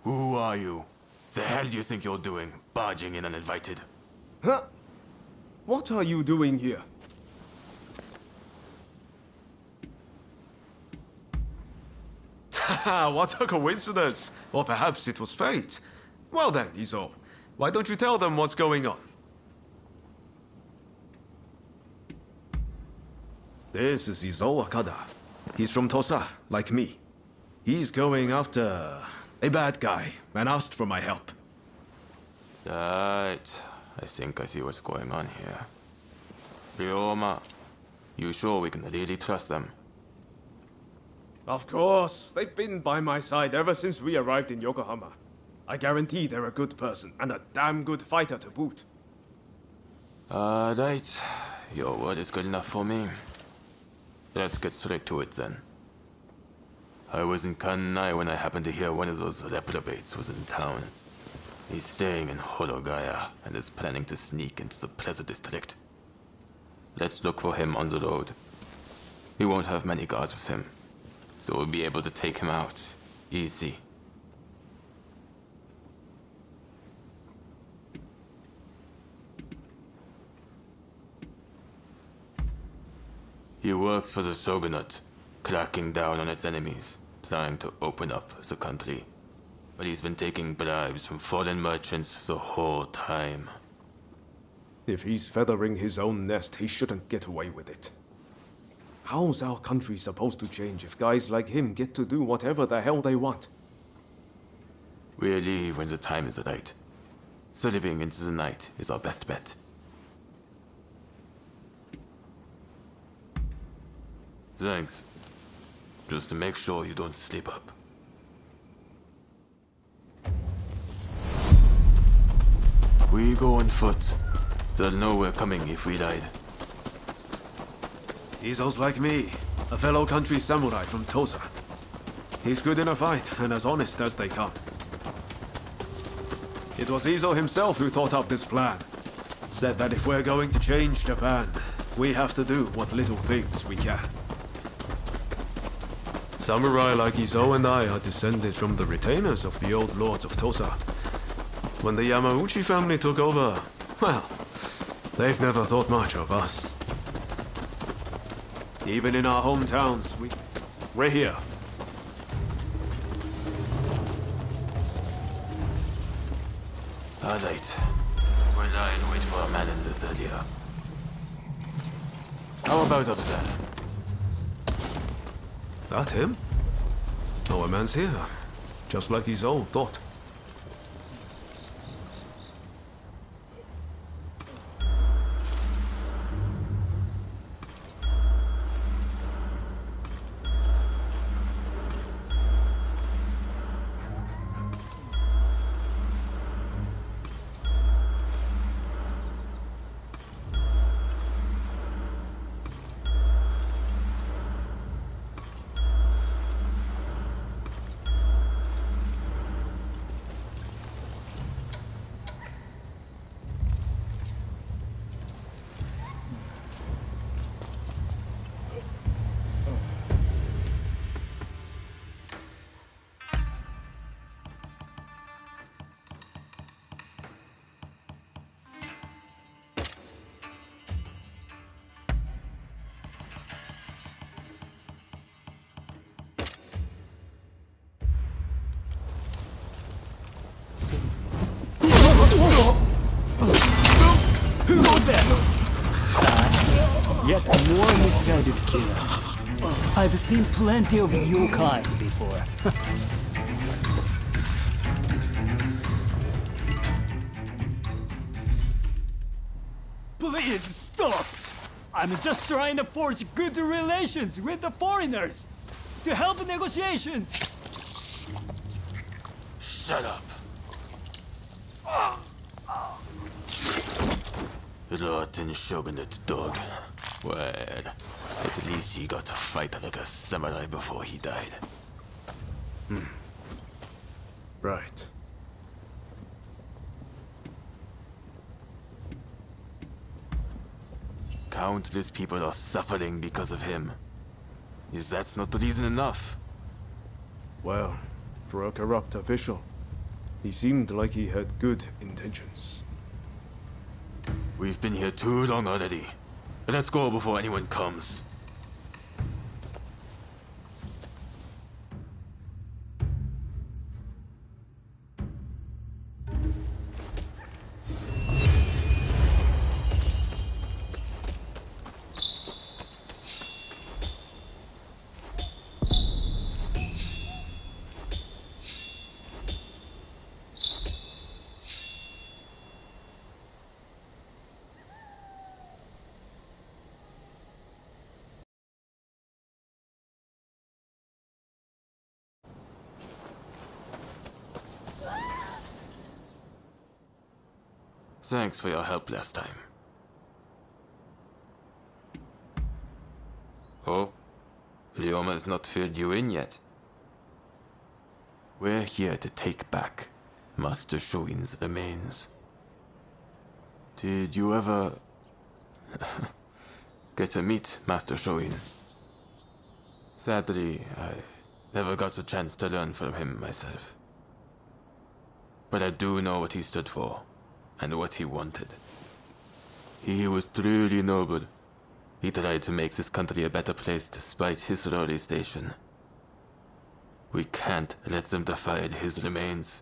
Who are you? The hell do you think you're doing, barging in uninvited? Huh? What are you doing here? Haha, what a coincidence! Or perhaps it was fate. Well then, Izo, why don't you tell them what's going on? This is Izo Akada. He's from Tosa, like me. He's going after a bad guy and asked for my help. Right. I think I see what's going on here. Ryoma, you sure we can really trust them? Of course. They've been by my side ever since we arrived in Yokohama. I guarantee they're a good person and a damn good fighter to boot. Right. Your word is good enough for me. Let's get straight to it then. I was in Kanai when I happened to hear one of those reprobates was in town. He's staying in Horogaya and is planning to sneak into the Plaza District. Let's look for him on the road. We won't have many guards with him, so we'll be able to take him out easy. He works for the Shogunate, cracking down on its enemies, trying to open up the country. But he's been taking bribes from foreign merchants the whole time. If he's feathering his own nest, he shouldn't get away with it. How's our country supposed to change if guys like him get to do whatever the hell they want? We'll leave when the time is right. Slipping into the night is our best bet. Thanks. Just to make sure you don't slip up. We go on foot. They'll know we're coming if we ride. Izo's like me, a fellow country samurai from Tosa. He's good in a fight and as honest as they come. It was Izo himself who thought up this plan. Said that if we're going to change Japan, we have to do what little things we can. Samurai like Izo and I are descended from the retainers of the old lords of Tosa. When the Yamauchi family took over, well, they've never thought much of us. Even in our hometowns, we're here. Alright. We'll lie and wait for a man in this area. How about up there? That him? Our man's here. Just like his own thought. Yet more misguided killer. I've seen plenty of yokai before. Please stop! I'm just trying to forge good relations with the foreigners to help negotiations. Shut up. Rotten Shogunate dog. Well, at least he got to fight like a samurai before he died. Right. Countless people are suffering because of him. Is that not reason enough? Well, for a corrupt official, He seemed like he had good intentions. We've been here too long already. Let's go before anyone comes. Thanks for your help last time. Oh? Ryoma has not filled you in yet. We're here to take back Master Shoin's remains. Did you ever get to meet Master Shoin? Sadly, I never got a chance to learn from him myself. But I do know what he stood for, and what he wanted. He was truly noble. He tried to make this country a better place despite his lowly station. We can't let them defile his remains.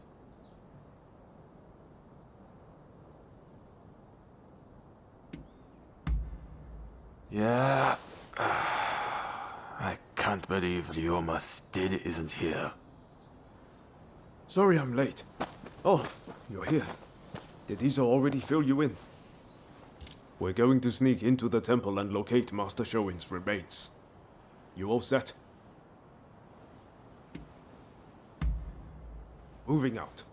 Yeah. I can't believe Ryoma still isn't here. Sorry I'm late. Oh, you're here. Did Iso already fill you in? We're going to sneak into the temple and locate Master Shoin's remains. You all set? Moving out.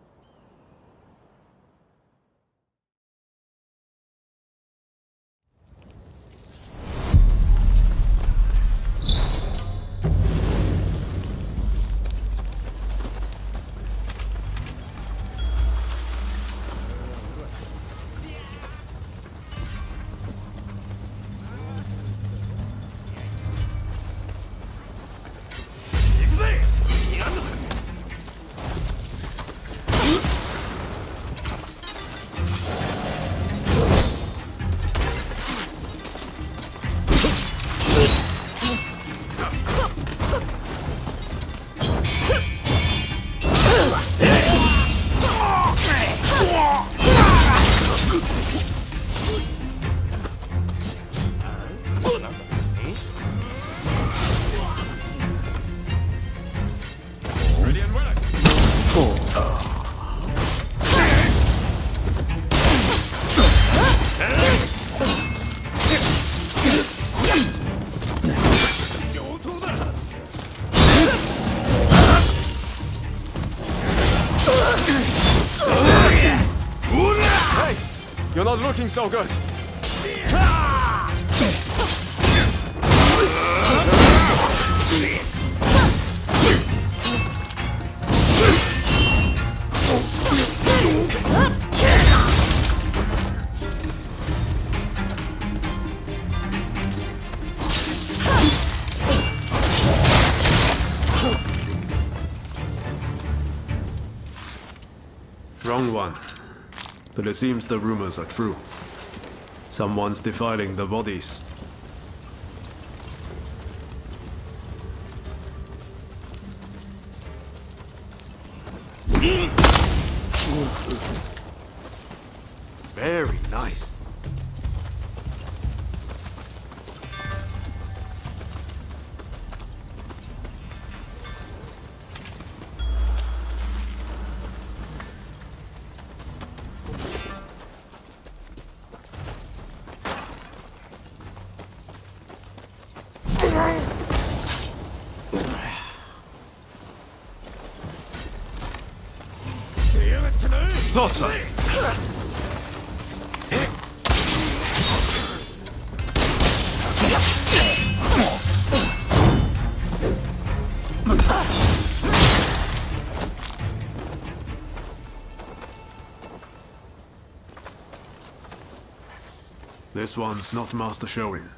You're not looking so good. Wrong one. But it seems the rumors are true. Someone's defiling the bodies. Very nice. Tosa! This one's not Master Shoin.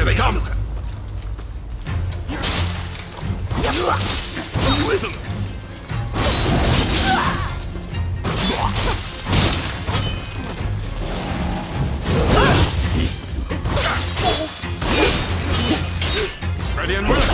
Here they come! Ready and willing!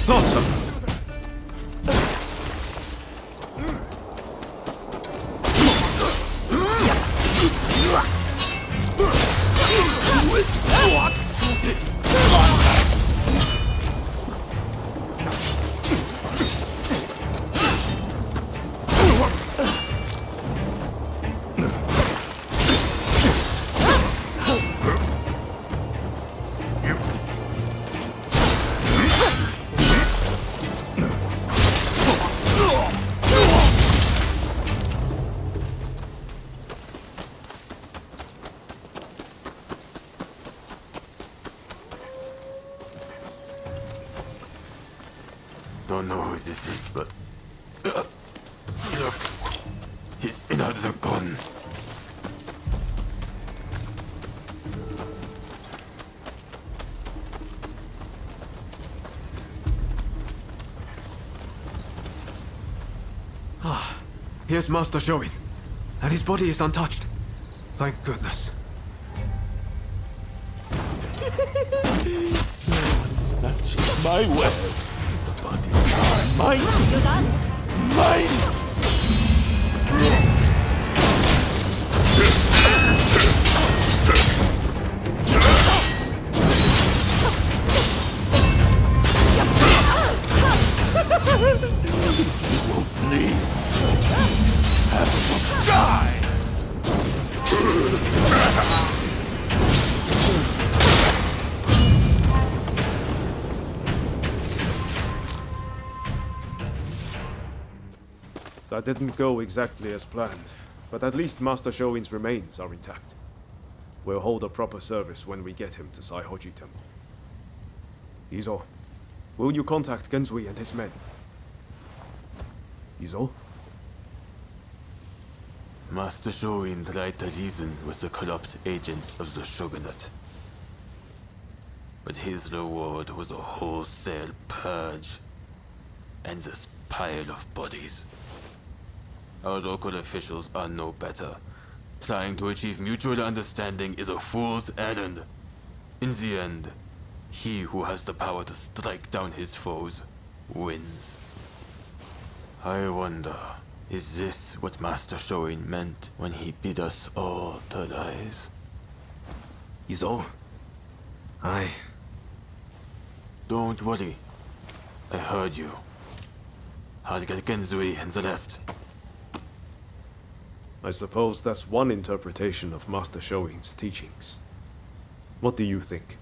Thought so. Don't know who this is, but look, his innards are gone. Here's Master Shoin, and his body is untouched. Thank goodness. Snatching my wares. The bodies are mine. Mine. You won't leave. Have to die. That didn't go exactly as planned, but at least Master Shoin's remains are intact. We'll hold a proper service when we get him to Saihoji Temple. Izo, will you contact Genzui and his men? Izo? Master Shoin tried to reason with the corrupt agents of the shogunate. But his reward was a wholesale purge and this pile of bodies. Our local officials are no better. Trying to achieve mutual understanding is a fool's errand. In the end, he who has the power to strike down his foes wins. I wonder, is this what Master Shoin meant when he bid us all to rise? Izo? Don't worry. I heard you. I'll get Genzui and the rest. I suppose that's one interpretation of Master Shoin's teachings. What do you think?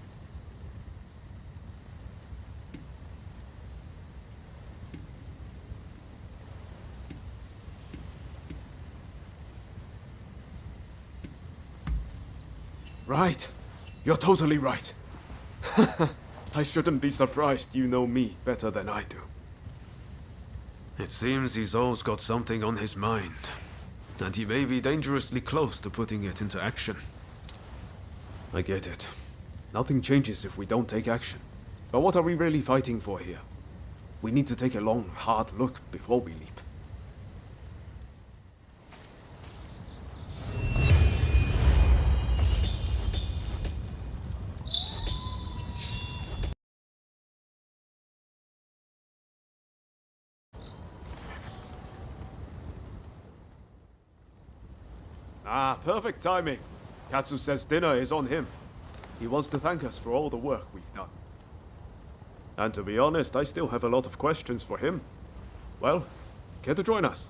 Right. You're totally right. I shouldn't be surprised you know me better than I do. It seems Izo's got something on his mind, and he may be dangerously close to putting it into action. I get it. Nothing changes if we don't take action. But what are we really fighting for here? We need to take a long, hard look before we leap. Ah, perfect timing. Katsu says dinner is on him. He wants to thank us for all the work we've done. And to be honest, I still have a lot of questions for him. Well, care to join us?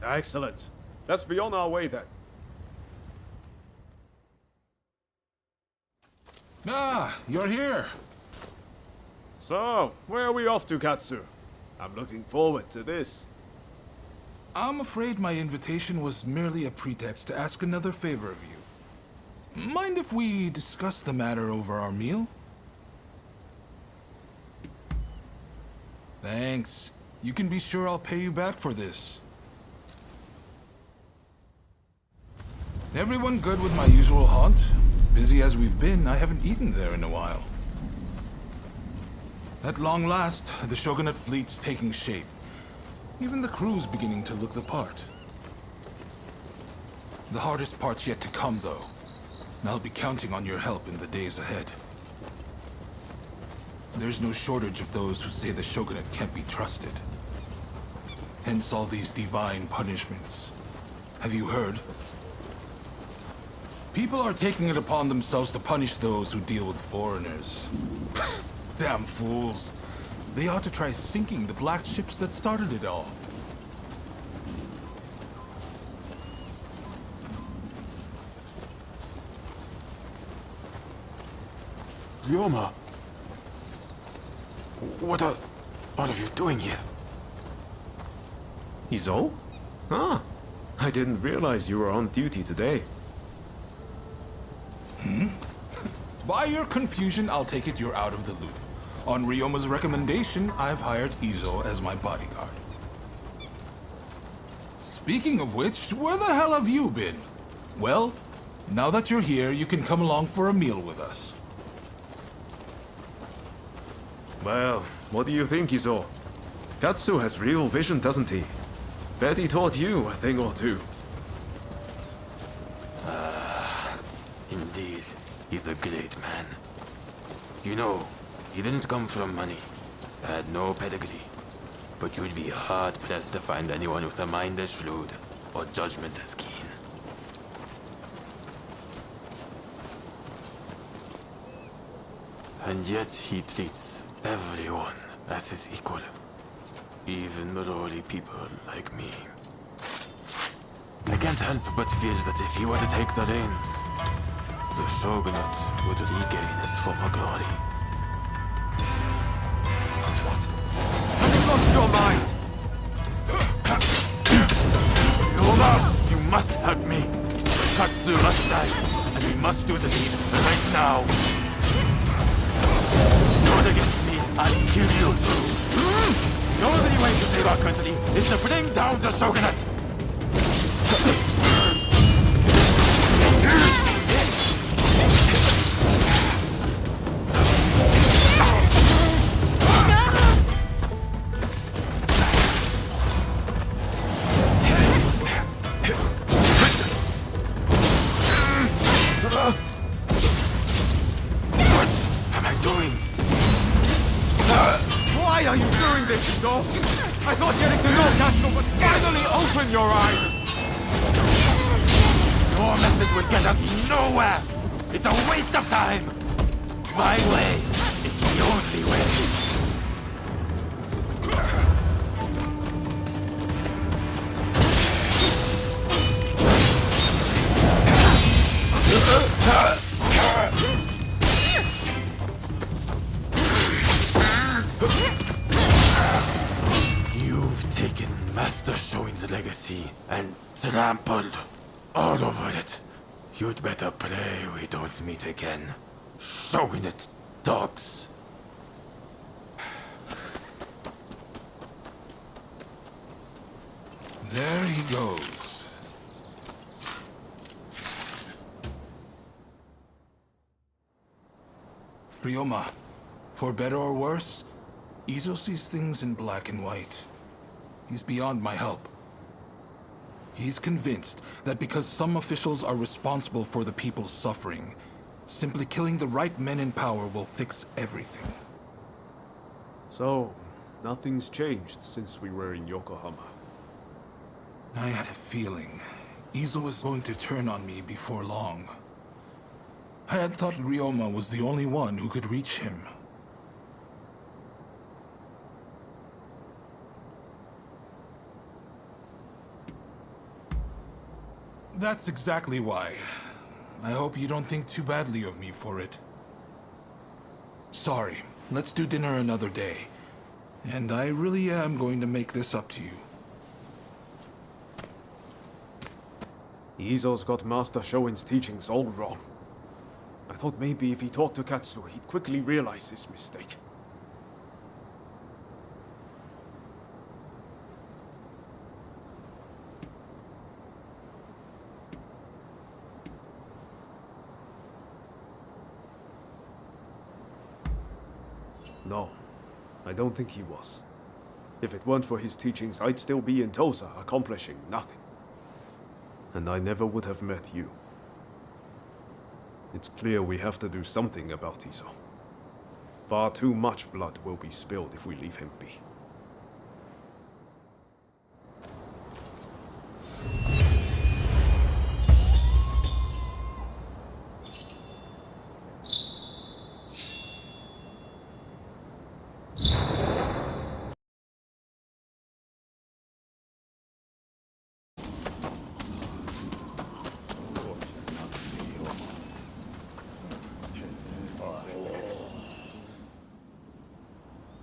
Excellent. Let's be on our way then. Ah, you're here. So, where are we off to, Katsu? I'm looking forward to this. I'm afraid my invitation was merely a pretext to ask another favor of you. Mind if we discuss the matter over our meal? Thanks. You can be sure I'll pay you back for this. Everyone good with my usual haunt? Busy as we've been, I haven't eaten there in a while. At long last, the Shogunate fleet's taking shape. Even the crew's beginning to look the part. The hardest part's yet to come, though. And I'll be counting on your help in the days ahead. There's no shortage of those who say the Shogunate can't be trusted. Hence all these divine punishments. Have you heard? People are taking it upon themselves to punish those who deal with foreigners. Damn fools. They ought to try sinking the black ships that started it all. Ryoma! What are all of you doing here? Izo? Ah, I didn't realize you were on duty today. By your confusion, I'll take it you're out of the loop. On Ryoma's recommendation, I've hired Izo as my bodyguard. Speaking of which, where the hell have you been? Well, now that you're here, you can come along for a meal with us. Well, what do you think, Izo? Katsu has real vision, doesn't he? Bet he taught you a thing or two. Indeed, he's a great man. You know, he didn't come from money, had no pedigree, but you'd be hard-pressed to find anyone with a mind as shrewd or judgment as keen. And yet he treats everyone as his equal, even the lowly people like me. I can't help but feel that if he were to take the reins, the Shogunate would regain its former glory. What? Have you lost your mind? Ryoma, you must help me. Katsu must die, and we must do the deed right now. Go against me, I'll kill you too. The only way to save our country is to bring down the Shogunate. Why are you doing this, Izo? I thought getting to know Katsu would finally open your eyes! Your method would get us nowhere! It's a waste of time! My way is the only way! You've taken Master Shoin's legacy and trampled all over it. You'd better pray we don't meet again. Shogunate dogs. There he goes. Ryoma, for better or worse, Izo sees things in black and white. He's beyond my help. He's convinced that because some officials are responsible for the people's suffering, simply killing the right men in power will fix everything. So, nothing's changed since we were in Yokohama. I had a feeling Izo was going to turn on me before long. I had thought Ryoma was the only one who could reach him. That's exactly why. I hope you don't think too badly of me for it. Sorry, let's do dinner another day. And I really am going to make this up to you. Izo's got Master Shoin's teachings all wrong. I thought maybe if he talked to Katsu, he'd quickly realize his mistake. No, I don't think he was. If it weren't for his teachings, I'd still be in Tosa, accomplishing nothing. And I never would have met you. It's clear we have to do something about Izo. Far too much blood will be spilled if we leave him be.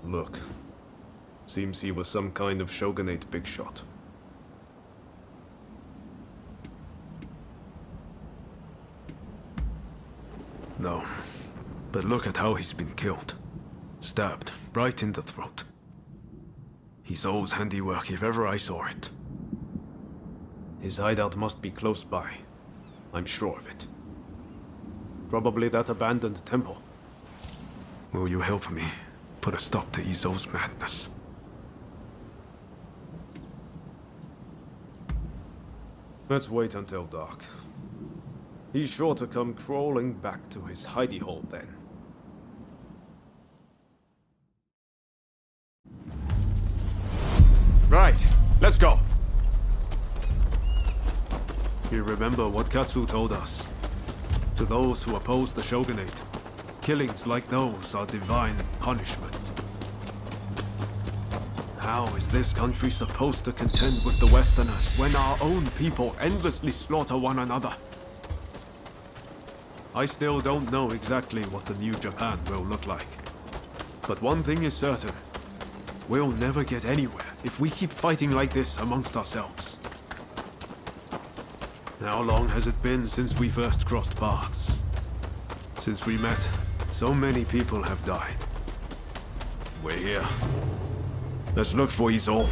Look. Seems he was some kind of shogunate big shot. No. But look at how he's been killed. Stabbed right in the throat. He's O's handiwork if ever I saw it. His hideout must be close by. I'm sure of it. Probably that abandoned temple. Will you help me put a stop to Izo's madness? Let's wait until dark. He's sure to come crawling back to his hidey hole then. Right, let's go! You remember what Katsu told us? To those who oppose the shogunate, killings like those are divine punishment. How is this country supposed to contend with the Westerners when our own people endlessly slaughter one another? I still don't know exactly what the new Japan will look like. But one thing is certain. We'll never get anywhere if we keep fighting like this amongst ourselves. How long has it been since we first crossed paths? Since we met, so many people have died. We're here. Let's look for Izo.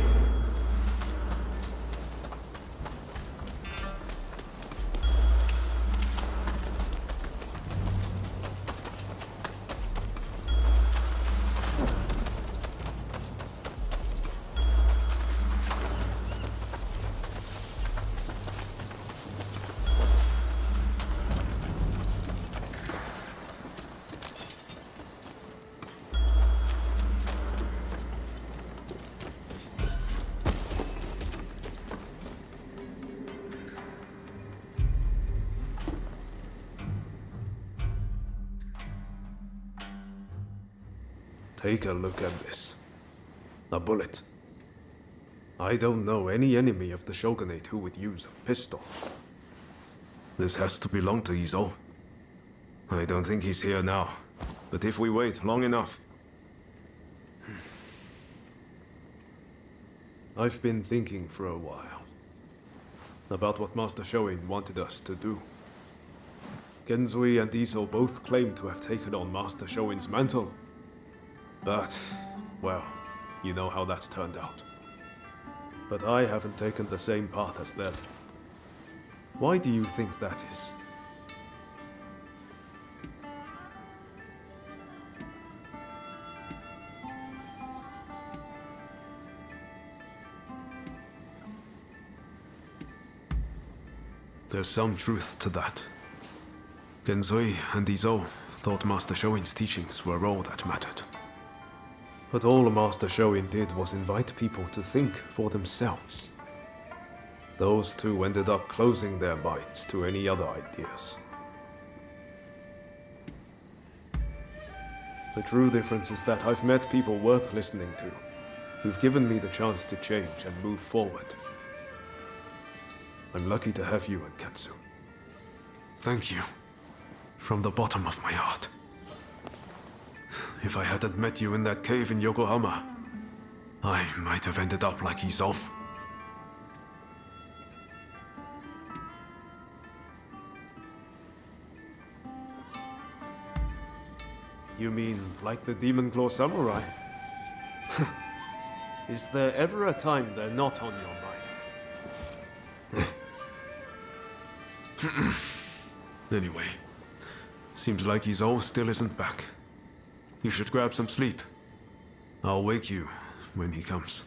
Take a look at this. A bullet. I don't know any enemy of the shogunate who would use a pistol. This has to belong to Izo. I don't think he's here now, but if we wait long enough... I've been thinking for a while about what Master Shoin wanted us to do. Genzui and Izo both claim to have taken on Master Shoin's mantle. But, well, you know how that's turned out. But I haven't taken the same path as them. Why do you think that is? There's some truth to that. Genzui and Izo thought Master Shoin's teachings were all that mattered. But all Master Shoin did was invite people to think for themselves. Those two ended up closing their minds to any other ideas. The true difference is that I've met people worth listening to, who've given me the chance to change and move forward. I'm lucky to have you at Katsu. Thank you. From the bottom of my heart. If I hadn't met you in that cave in Yokohama, I might have ended up like Izou. You mean like the Demon Claw Samurai? Is there ever a time they're not on your mind? Anyway, seems like Izou still isn't back. You should grab some sleep. I'll wake you when he comes.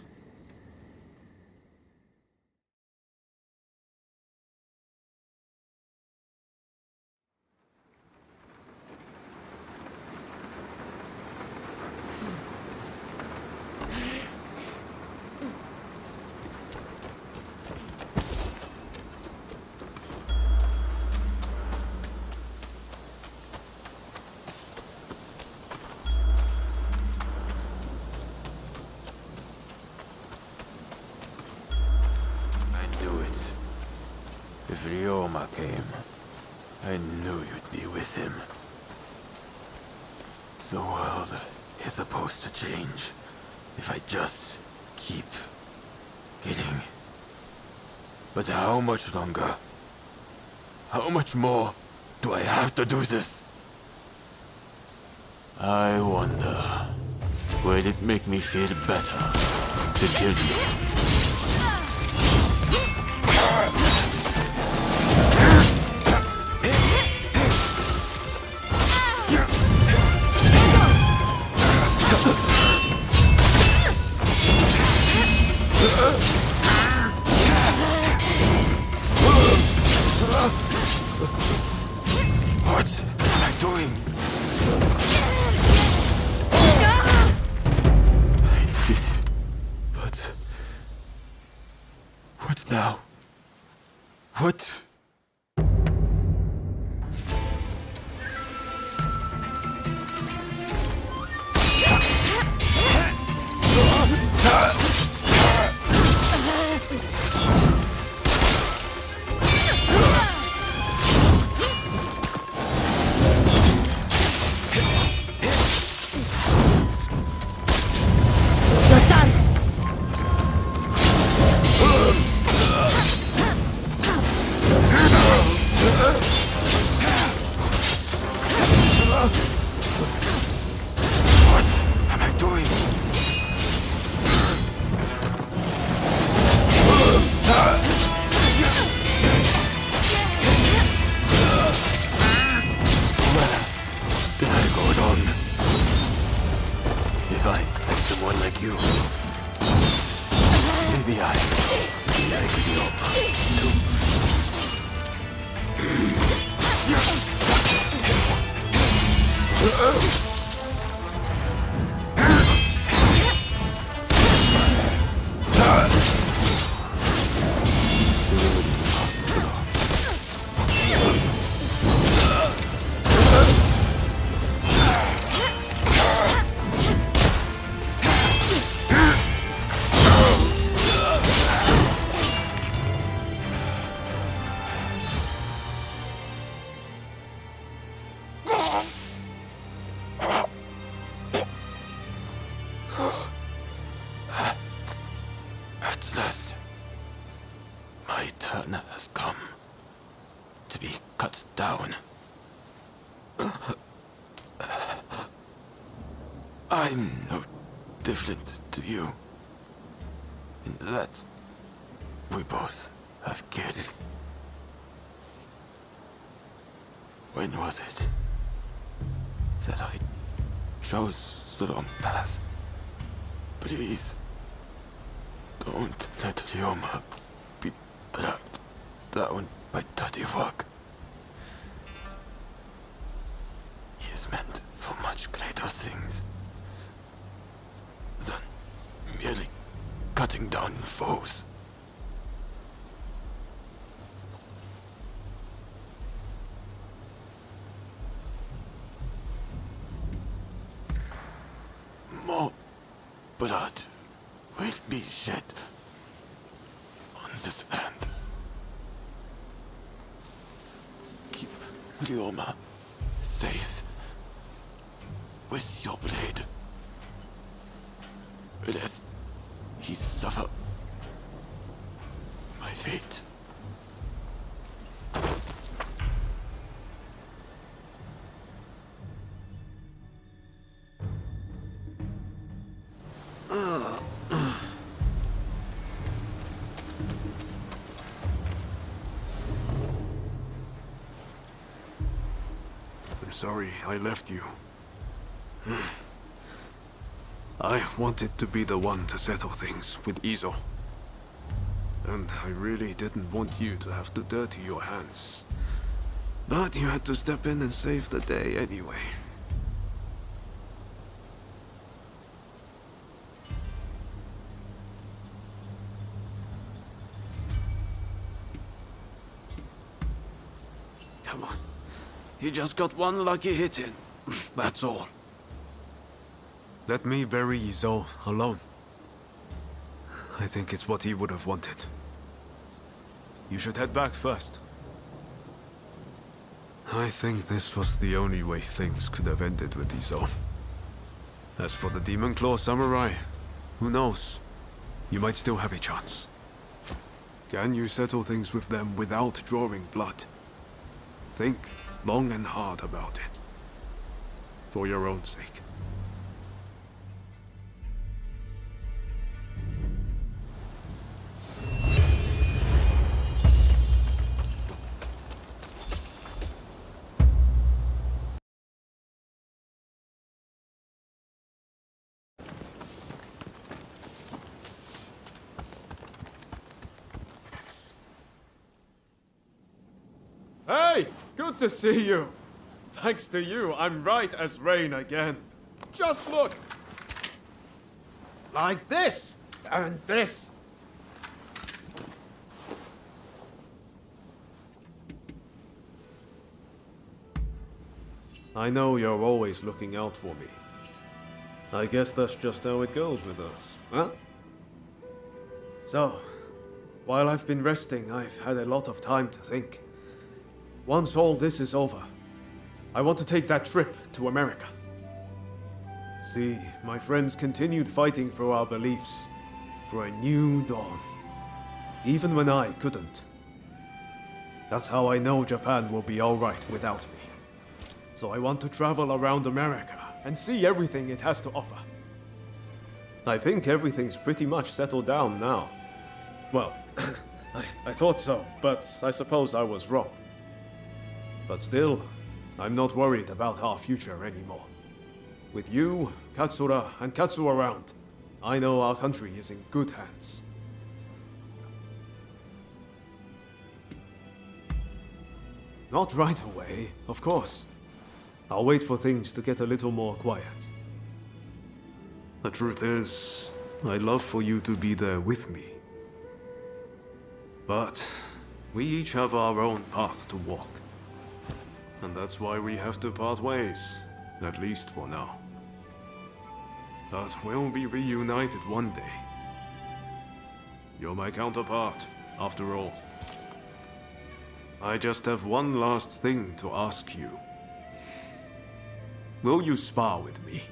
If Ryoma came, I knew you'd be with him. The world is supposed to change if I just keep getting. But how much longer? How much more do I have to do this? I wonder, would it make me feel better to kill you? What am I doing? I did it, but what now? What? At last, my turn has come to be cut down. I'm no different to you, in that we both have killed. When was it that I chose the wrong path? Please, don't let Ryoma be dragged down by dirty work. He is meant for much greater things than merely cutting down foes. More blood will be shed on this land Ryoma, safe. With your blade. Lest he suffer my fate. I'm sorry I left you. I wanted to be the one to settle things with Izo. And I really didn't want you to have to dirty your hands. But you had to step in and save the day anyway. Come on. He just got one lucky hit in. That's all. Let me bury Izo alone. I think it's what he would have wanted. You should head back first. I think this was the only way things could have ended with Izo. As for the Demon Claw Samurai, who knows? You might still have a chance. Can you settle things with them without drawing blood? Think long and hard about it. For your own sake. Hey! Good to see you! Thanks to you, I'm right as rain again. Just look! Like this! And this! I know you're always looking out for me. I guess that's just how it goes with us, huh? So, while I've been resting, I've had a lot of time to think. Once all this is over, I want to take that trip to America. See, my friends continued fighting for our beliefs, for a new dawn, even when I couldn't. That's how I know Japan will be alright without me. So I want to travel around America and see everything it has to offer. I think everything's pretty much settled down now. Well, I thought so, but I suppose I was wrong. But still, I'm not worried about our future anymore. With you, Katsura, and Katsu around, I know our country is in good hands. Not right away, of course. I'll wait for things to get a little more quiet. The truth is, I'd love for you to be there with me. But we each have our own path to walk. And that's why we have to part ways, at least for now. But we'll be reunited one day. You're my counterpart, after all. I just have one last thing to ask you. Will you spar with me?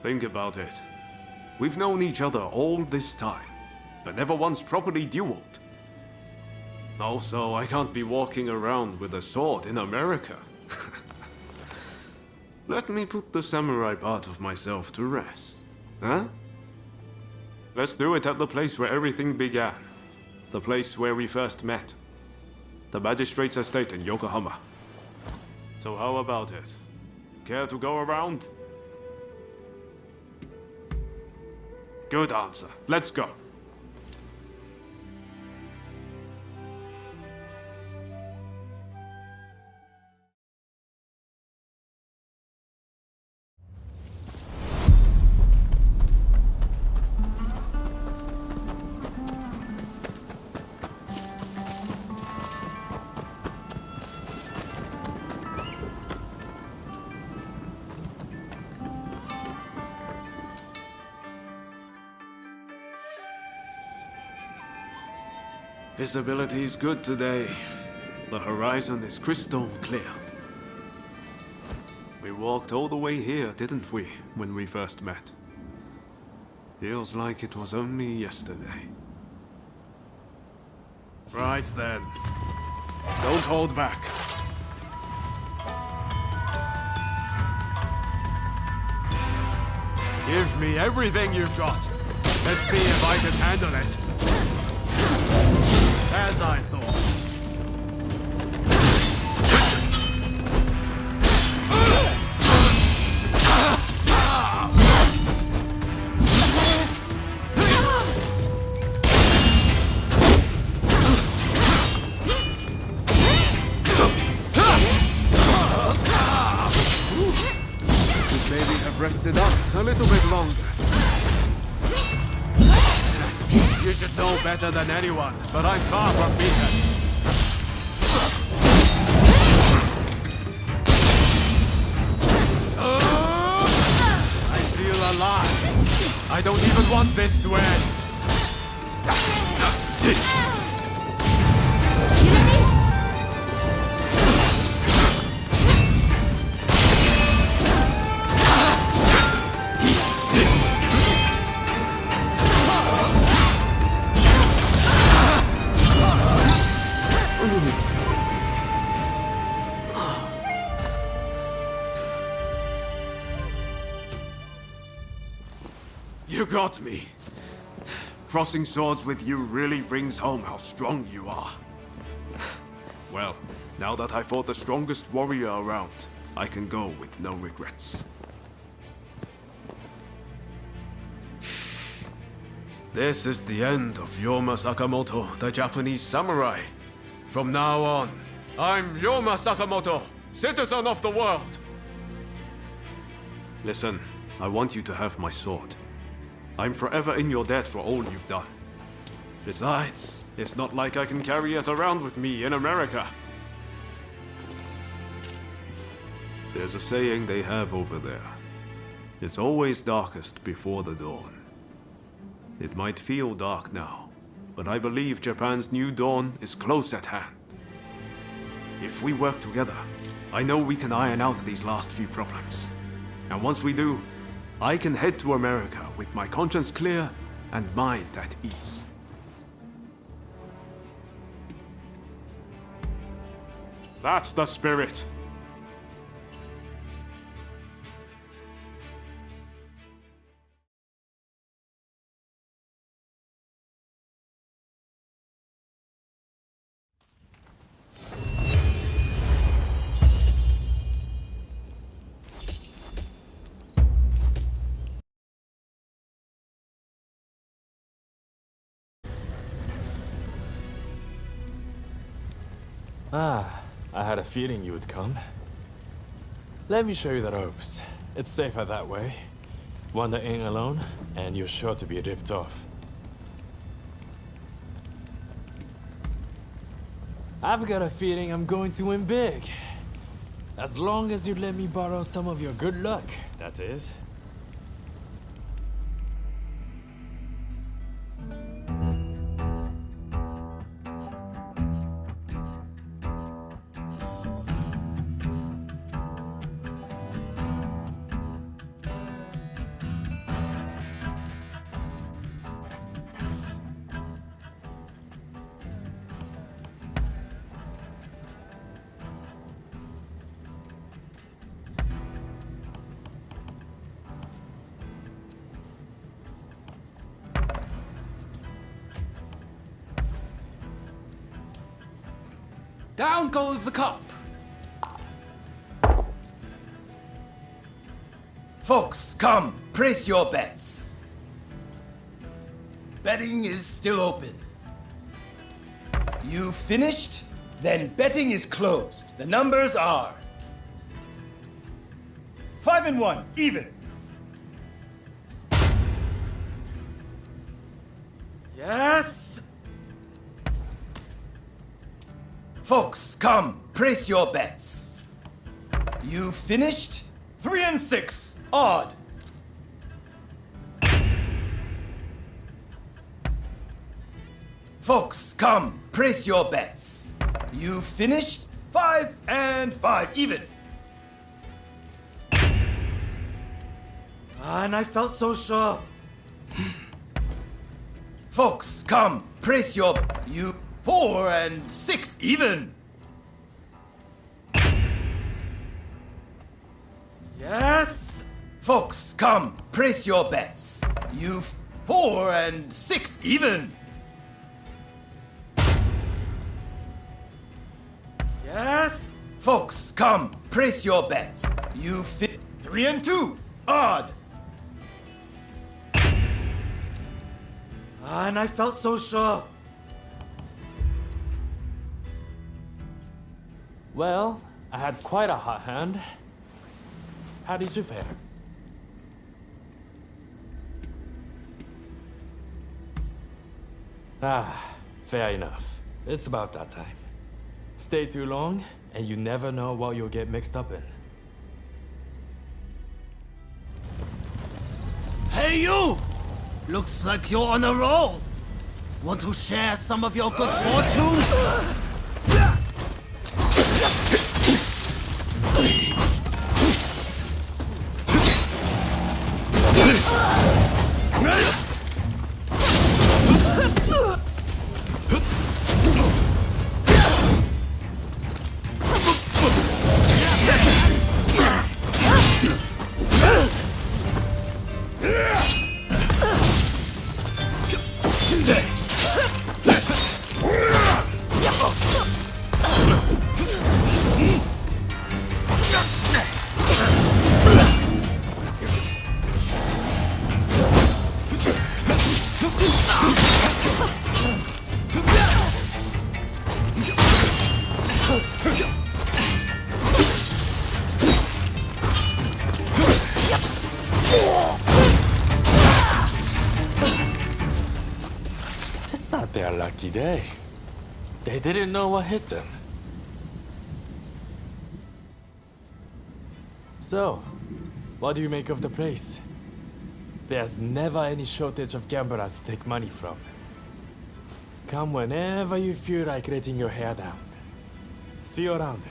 Think about it. We've known each other all this time, but never once properly dueled. Also, I can't be walking around with a sword in America. Let me put the samurai part of myself to rest. Huh? Let's do it at the place where everything began. The place where we first met. The magistrate's estate in Yokohama. So how about it? Care to go around? Good answer. Let's go. Visibility's good today. The horizon is crystal clear. We walked all the way here, didn't we, when we first met? Feels like it was only yesterday. Right then. Don't hold back. Give me everything you've got. Let's see if I can handle it. As I thought. Rested up a little bit longer. You should know better than anyone, but I'm far from beaten. I feel alive. I don't even want this to end. You got me. Crossing swords with you really brings home how strong you are. Well, now that I fought the strongest warrior around, I can go with no regrets. This is the end of Ryoma Sakamoto, the Japanese samurai. From now on, I'm Ryoma Sakamoto, citizen of the world. Listen, I want you to have my sword. I'm forever in your debt for all you've done. Besides, it's not like I can carry it around with me in America. There's a saying they have over there. It's always darkest before the dawn. It might feel dark now, but I believe Japan's new dawn is close at hand. If we work together, I know we can iron out these last few problems. And once we do, I can head to America with my conscience clear and mind at ease. That's the spirit. I had a feeling you would come. Let me show you the ropes. It's safer that way. Wander in alone, and you're sure to be ripped off. I've got a feeling I'm going to win big. As long as you let me borrow some of your good luck, that is. Down goes the cup. Folks, come, place your bets. Betting is still open. You finished? Then betting is closed. The numbers are 5 and 1, even. Yes? Folks, come, place your bets. You finished? 3 and 6, odd. Folks, come, place your bets. You finished 5 and 5 even. And I felt so sure. Folks, come, praise your... You 4 and 6 even. Yes. Folks, come, praise your bets. You 4 and 6 even. Yes. Folks, come, praise your bets. You 3 and 2 odd. And I felt so sure. Well, I had quite a hot hand. How did you fare? Ah, fair enough. It's about that time. Stay too long, and you never know what you'll get mixed up in. Hey you! Looks like you're on a roll. Want to share some of your good fortune? It's not their lucky day. They didn't know what hit them. So, what do you make of the place? There's never any shortage of gamblers to take money from. Come whenever you feel like letting your hair down. See you around.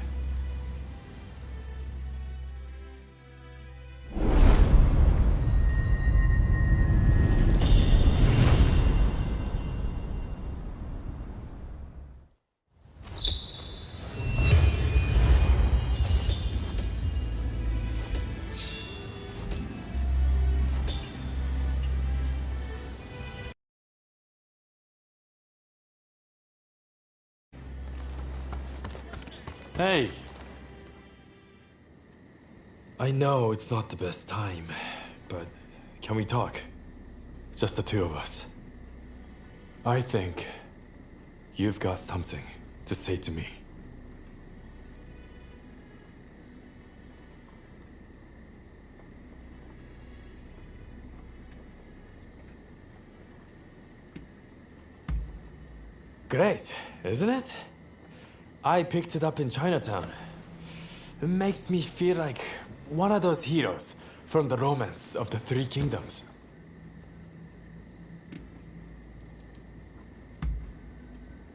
Hey! I know it's not the best time, but can we talk? Just the two of us. I think you've got something to say to me. Great, isn't it? I picked it up in Chinatown. It makes me feel like one of those heroes from the romance of the Three Kingdoms.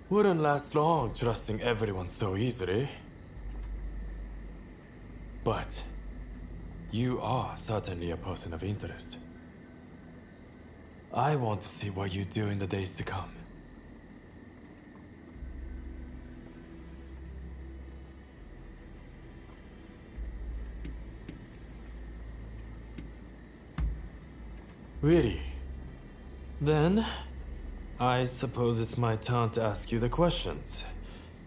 Wouldn't last long trusting everyone so easily. But you are certainly a person of interest. I want to see what you do in the days to come. Really? Then, I suppose it's my turn to ask you the questions.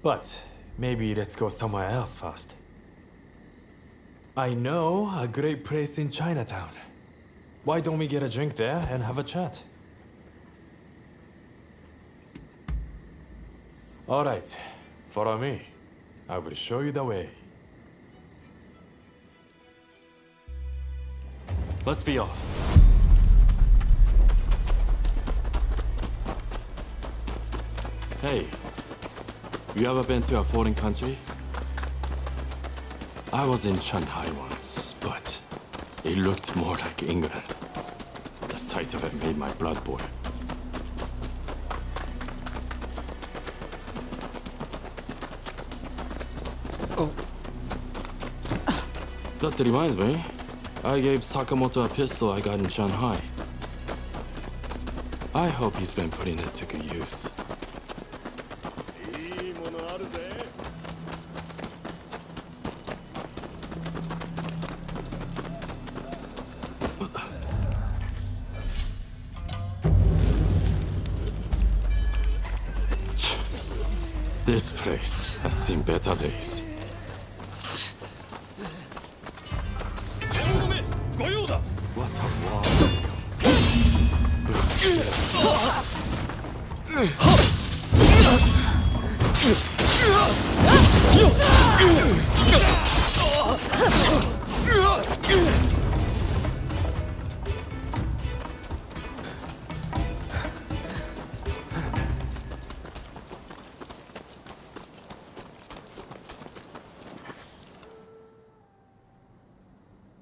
But maybe let's go somewhere else first. I know a great place in Chinatown. Why don't we get a drink there and have a chat? All right, follow me. I will show you the way. Let's be off. Hey, you ever been to a foreign country? I was in Shanghai once, but it looked more like England. The sight of it made my blood boil. That reminds me. I gave Sakamoto a pistol I got in Shanghai. I hope he's been putting it to good use. This place has seen better days. What a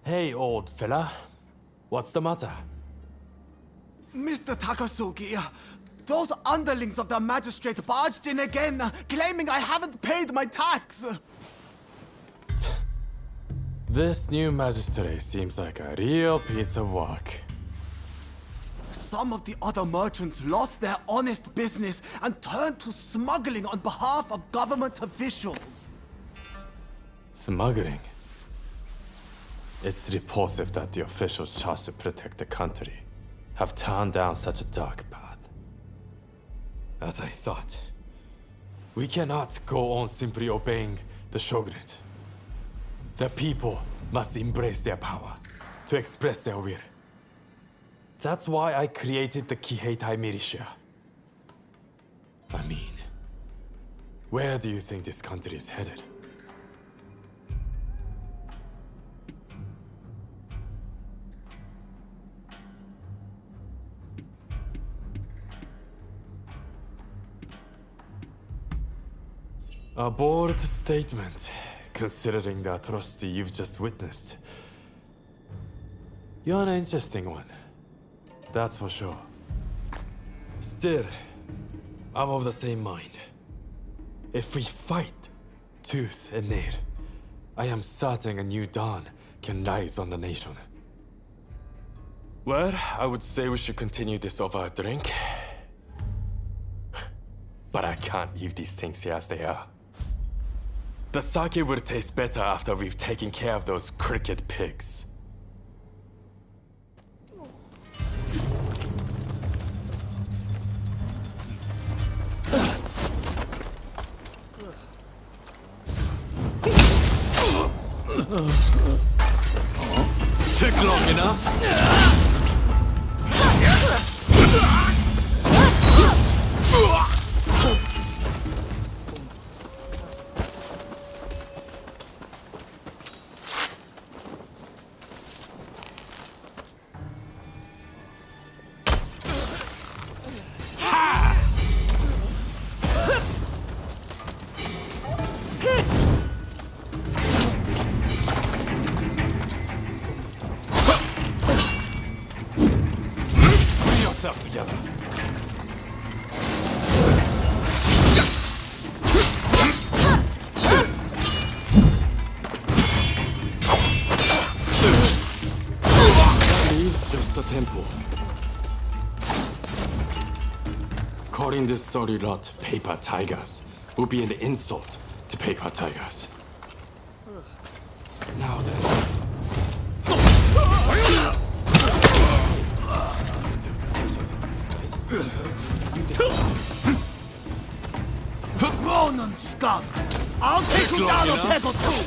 Hey, old fella. What's the matter? Mr. Takasugi, those underlings of the magistrate barged in again, claiming I haven't paid my tax. This new magistrate seems like a real piece of work. Some of the other merchants lost their honest business and turned to smuggling on behalf of government officials. Smuggling? It's repulsive that the officials charged to protect the country have turned down such a dark path. As I thought, we cannot go on simply obeying the shogunate. The people must embrace their power to express their will. That's why I created the Kiheitai militia. I mean, where do you think this country is headed? A bold statement, considering the atrocity you've just witnessed. You're an interesting one, that's for sure. Still, I'm of the same mind. If we fight tooth and nail, I am certain a new dawn can rise on the nation. Well, I would say we should continue this over a drink. But I can't leave these things here as they are. The sake will taste better after we've taken care of those cricket pigs. Took long enough. Together. Just a temple. Calling this sorry lot paper tigers will be an insult to paper tigers. Now then. Ronin scum! I'll take you down a peg or two!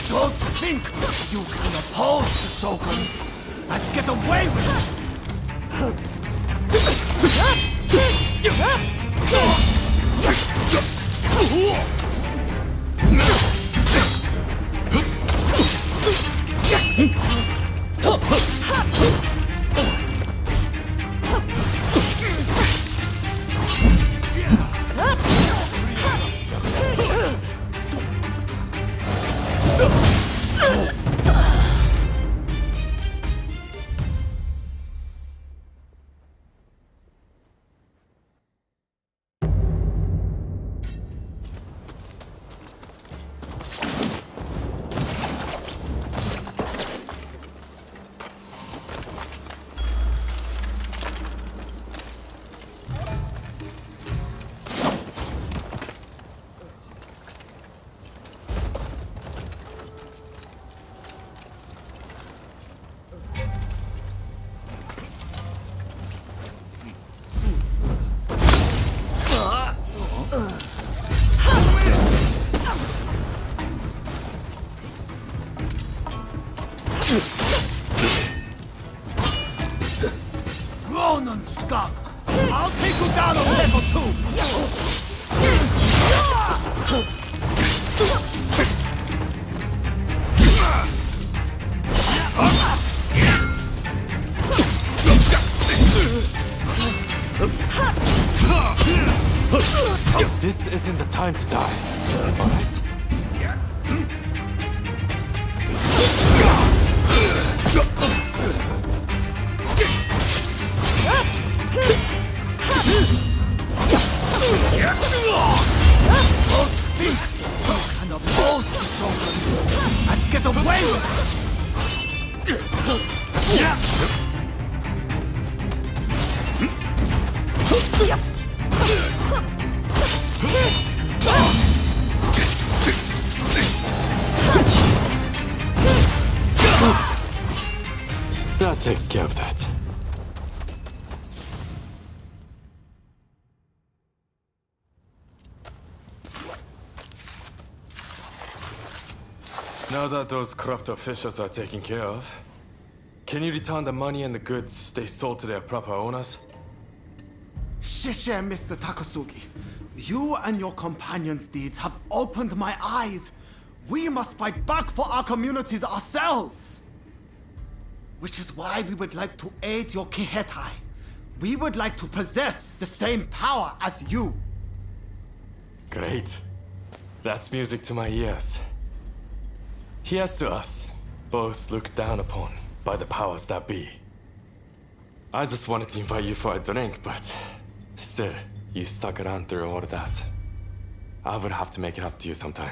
Don't think you can oppose the Shogun and get away with Rōnin scum! I'll take you down on level 2! This isn't the time to die, alright? And the balls and get away with That takes care of that. Now that those corrupt officials are taken care of, can you return the money and the goods they stole to their proper owners? Shisha, Mr. Takasugi. You and your companions' deeds have opened my eyes. We must fight back for our communities ourselves. Which is why we would like to aid your Kihetai. We would like to possess the same power as you. Great. That's music to my ears. Here's to us, both looked down upon by the powers that be. I just wanted to invite you for a drink, but still, you stuck around through all of that. I would have to make it up to you sometime.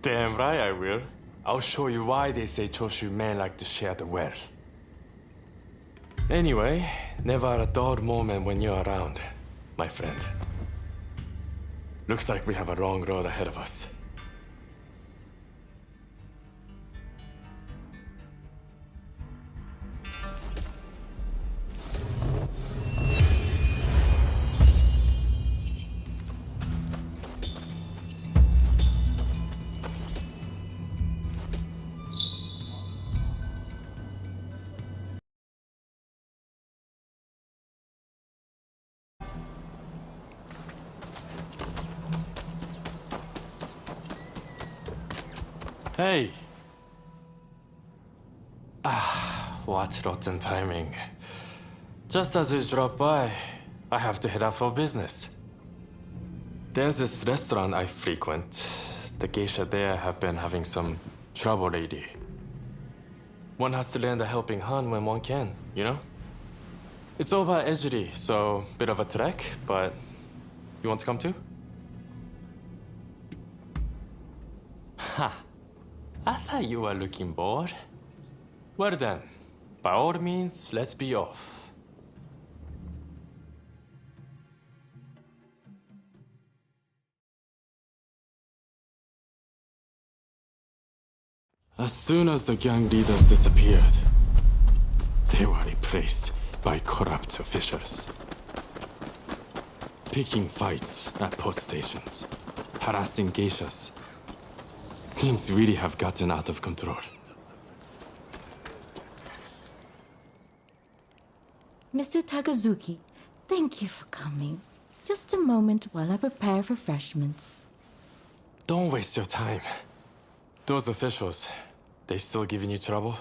Damn right I will. I'll show you why they say Choshu men like to share the wealth. Anyway, never a dull moment when you're around, my friend. Looks like we have a long road ahead of us. Hey! What rotten timing. Just as you drop by, I have to head out for business. There's this restaurant I frequent. The geisha there have been having some trouble lately. One has to lend a helping hand when one can, you know? It's over at Ejiri, so bit of a trek, but you want to come too? Ha! I thought you were looking bored. Well then, by all means, let's be off. As soon as the gang leaders disappeared, they were replaced by corrupt officials. Picking fights at post stations, harassing geishas. Things really have gotten out of control. Mr. Takasugi, thank you for coming. Just a moment while I prepare refreshments. Don't waste your time. Those officials, they still giving you trouble?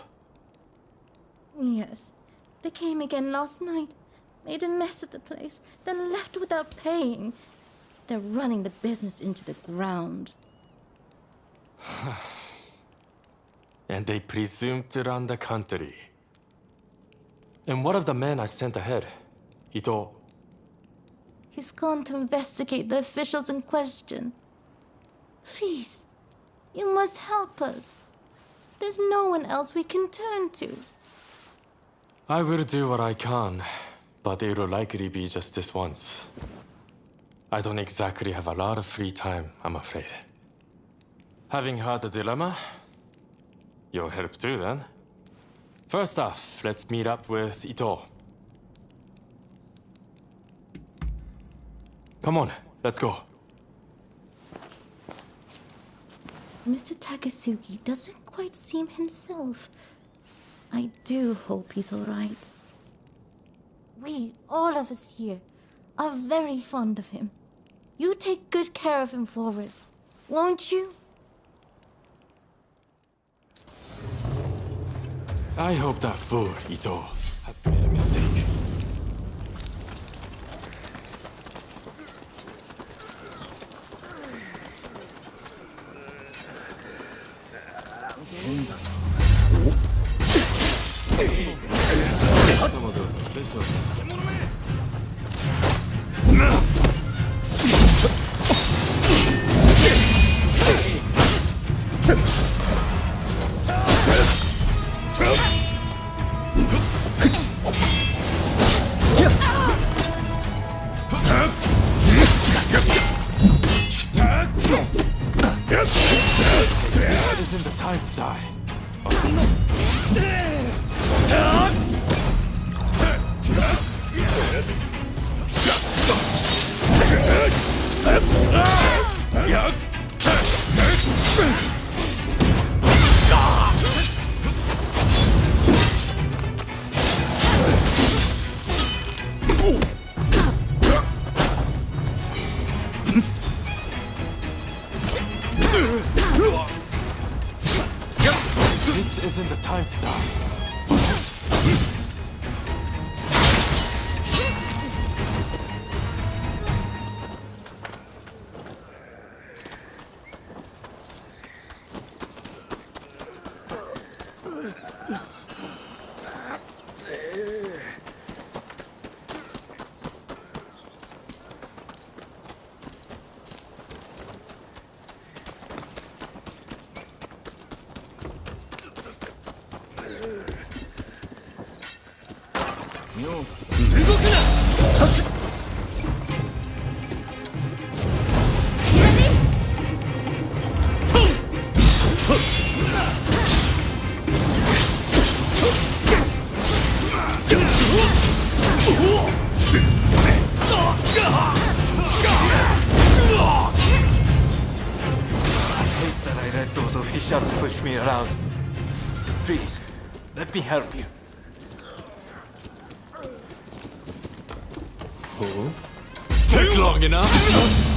Yes. They came again last night, made a mess of the place, then left without paying. They're running the business into the ground. And they presume to run the country. And what of the man I sent ahead? Ito. He's gone to investigate the officials in question. Please, you must help us. There's no one else we can turn to. I will do what I can, but it will likely be just this once. I don't exactly have a lot of free time, I'm afraid. Having heard the dilemma, you'll help too then. First off, let's meet up with Ito. Come on, let's go. Mr. Takasugi doesn't quite seem himself. I do hope he's alright. We, all of us here, are very fond of him. You take good care of him for us, won't you? I hope that fool, Ito, has made a mistake. Some of those officials. Isn't the time to die. This isn't the time to die. Officials push me around. Please, let me help you. Oh? Took long enough?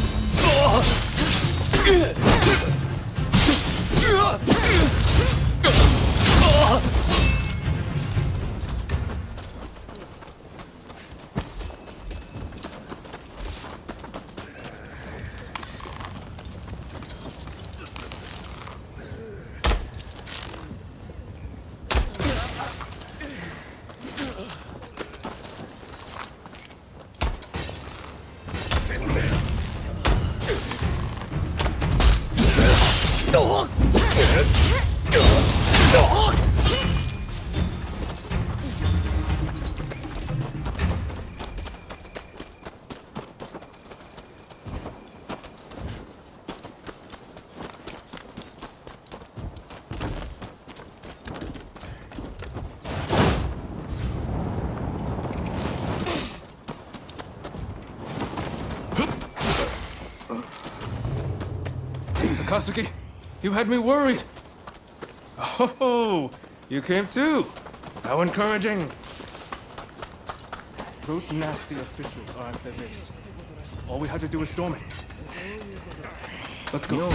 Takasugi, you had me worried. Oh, you came too. How encouraging. Those nasty officials are at their base. All we had to do is storm it. Let's go.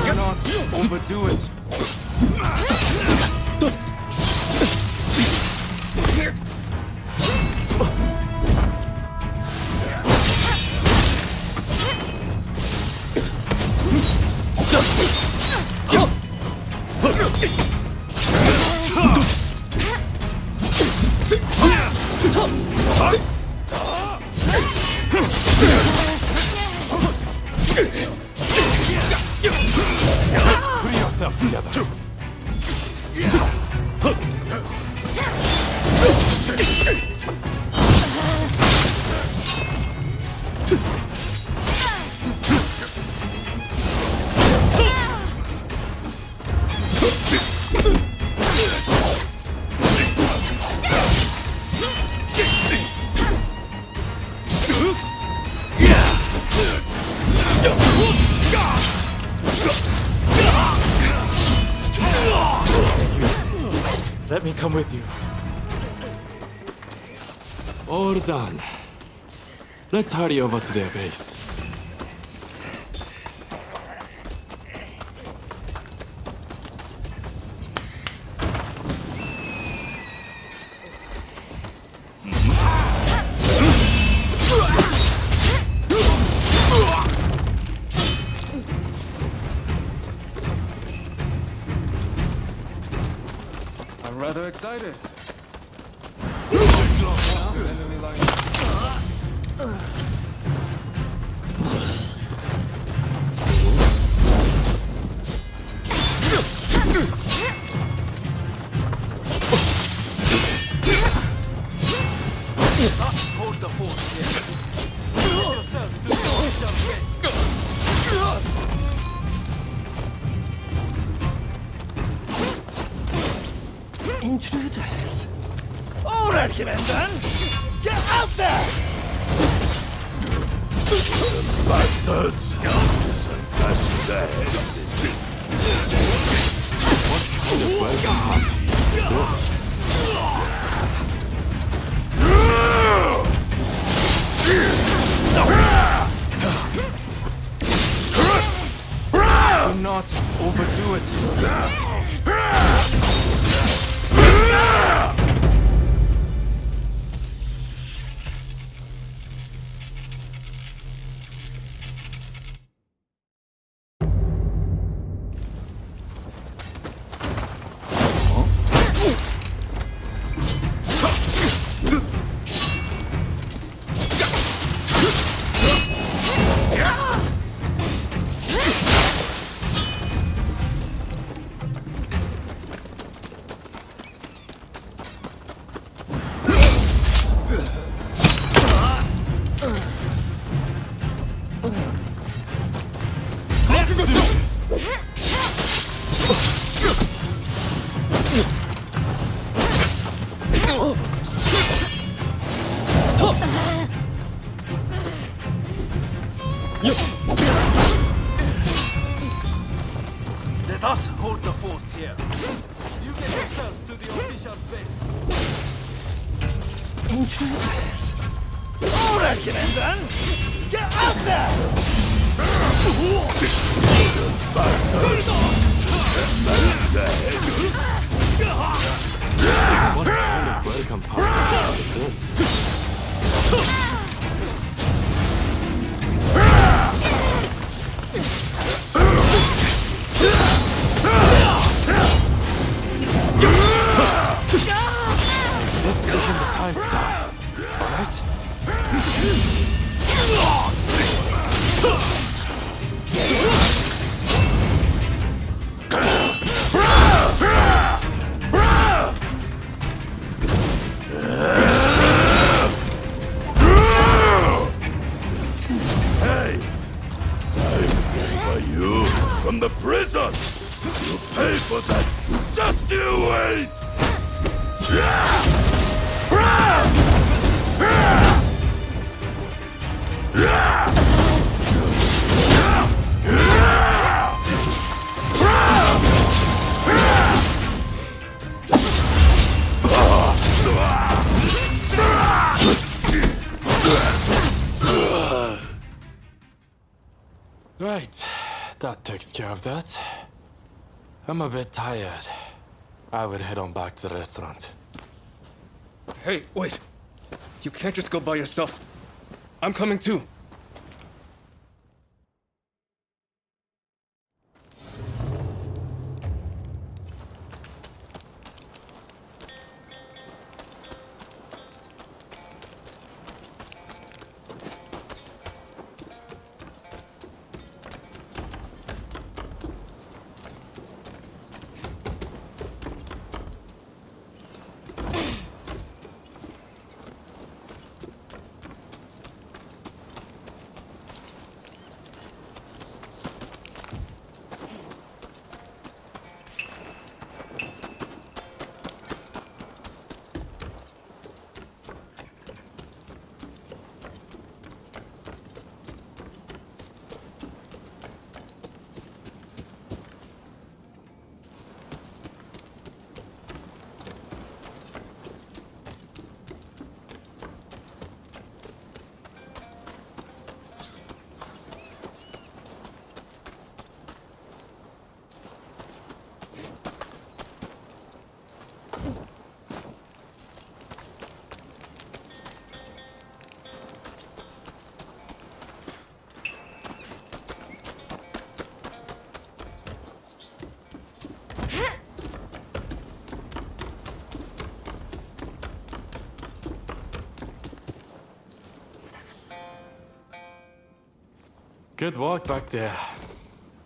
Cannot overdo it. come with you. All done. Let's hurry over to their base. I'm rather excited. Hold the fort here. Get yourself to the official base. Intruders. All right, then. Get out there! Bastards! Isn't that dead? What kind of welcome party is this? Do not overdo it. Let us hold the fort here. You get yourselves to the official base. Intruders. All right, then. Get out there! What kind of welcome party is this? This isn't the time to die, alright? Hey! I'm for you from the prison! You pay for that! Just you wait! Right, that takes care of that. I'm a bit tired. I would head on back to the restaurant. Hey, wait. You can't just go by yourself. I'm coming too. Good work back there.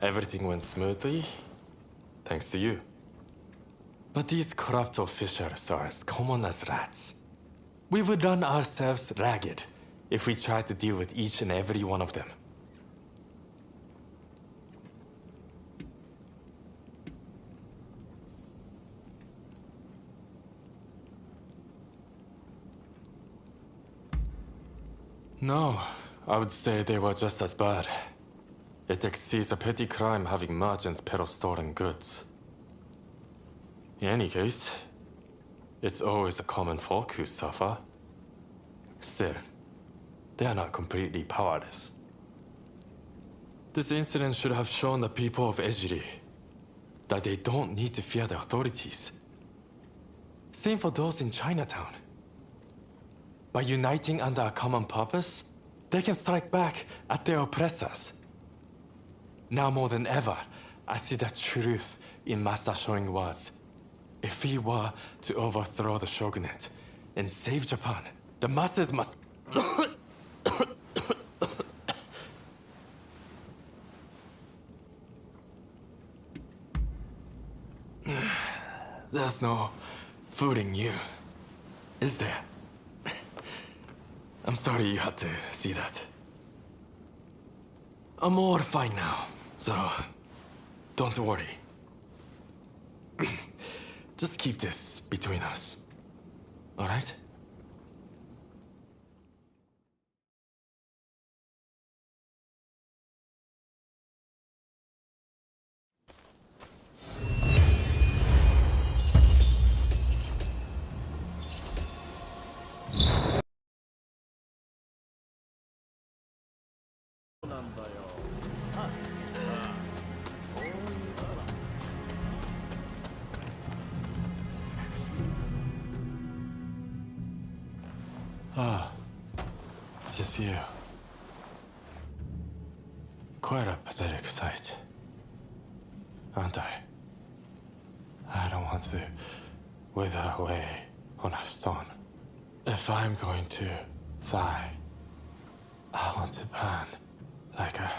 Everything went smoothly, thanks to you. But these corrupt officials are as common as rats. We would run ourselves ragged if we tried to deal with each and every one of them. No, I would say they were just as bad. It exceeds a petty crime having merchants peddle stolen goods. In any case, it's always the common folk who suffer. Still, they are not completely powerless. This incident should have shown the people of Ejiri that they don't need to fear the authorities. Same for those in Chinatown. By uniting under a common purpose, they can strike back at their oppressors. Now more than ever, I see the truth in Master showing words. If we were to overthrow the shogunate and save Japan, the masses must... There's no fooling you, is there? I'm sorry you had to see that. I'm all fine now, so don't worry. Just keep this between us, all right? It's you. Quite a pathetic sight, aren't I? I don't want to wither away on a stone. If I'm going to die, I want to burn like a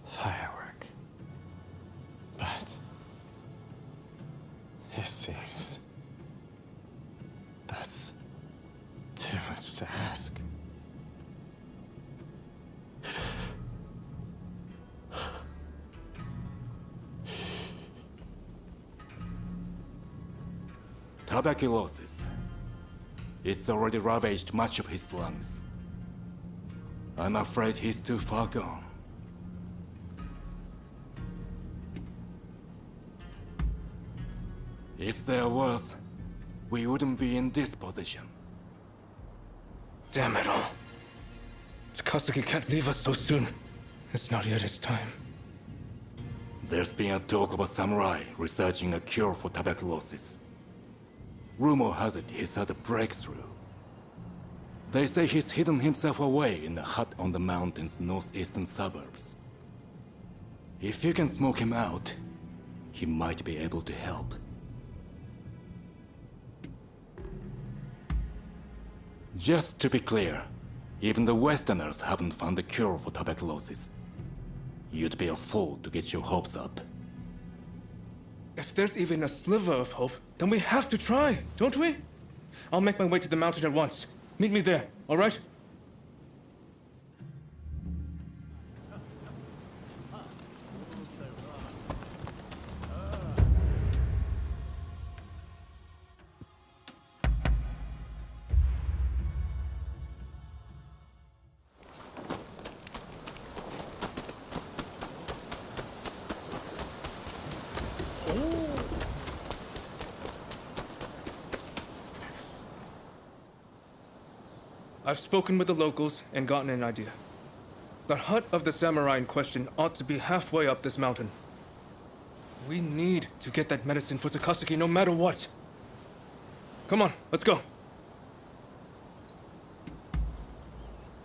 firework. But it seems that's too much to ask. Tuberculosis. It's already ravaged much of his lungs. I'm afraid he's too far gone. If there was, we wouldn't be in this position. Damn it all. Takasugi can't leave us so soon. It's not yet his time. There's been a talk of a samurai researching a cure for tuberculosis. Rumor has it he's had a breakthrough. They say he's hidden himself away in a hut on the mountain's northeastern suburbs. If you can smoke him out, he might be able to help. Just to be clear, even the Westerners haven't found a cure for tuberculosis. You'd be a fool to get your hopes up. If there's even a sliver of hope, then we have to try, don't we? I'll make my way to the mountain at once. Meet me there, all right? I've spoken with the locals and gotten an idea. The hut of the samurai in question ought to be halfway up this mountain. We need to get that medicine for Takasugi no matter what. Come on, let's go.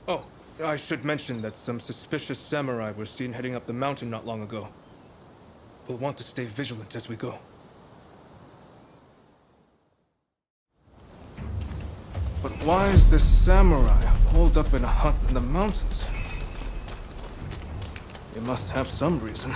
Oh, I should mention that some suspicious samurai were seen heading up the mountain not long ago. We'll want to stay vigilant as we go. But why is this samurai holed up in a hut in the mountains? It must have some reason.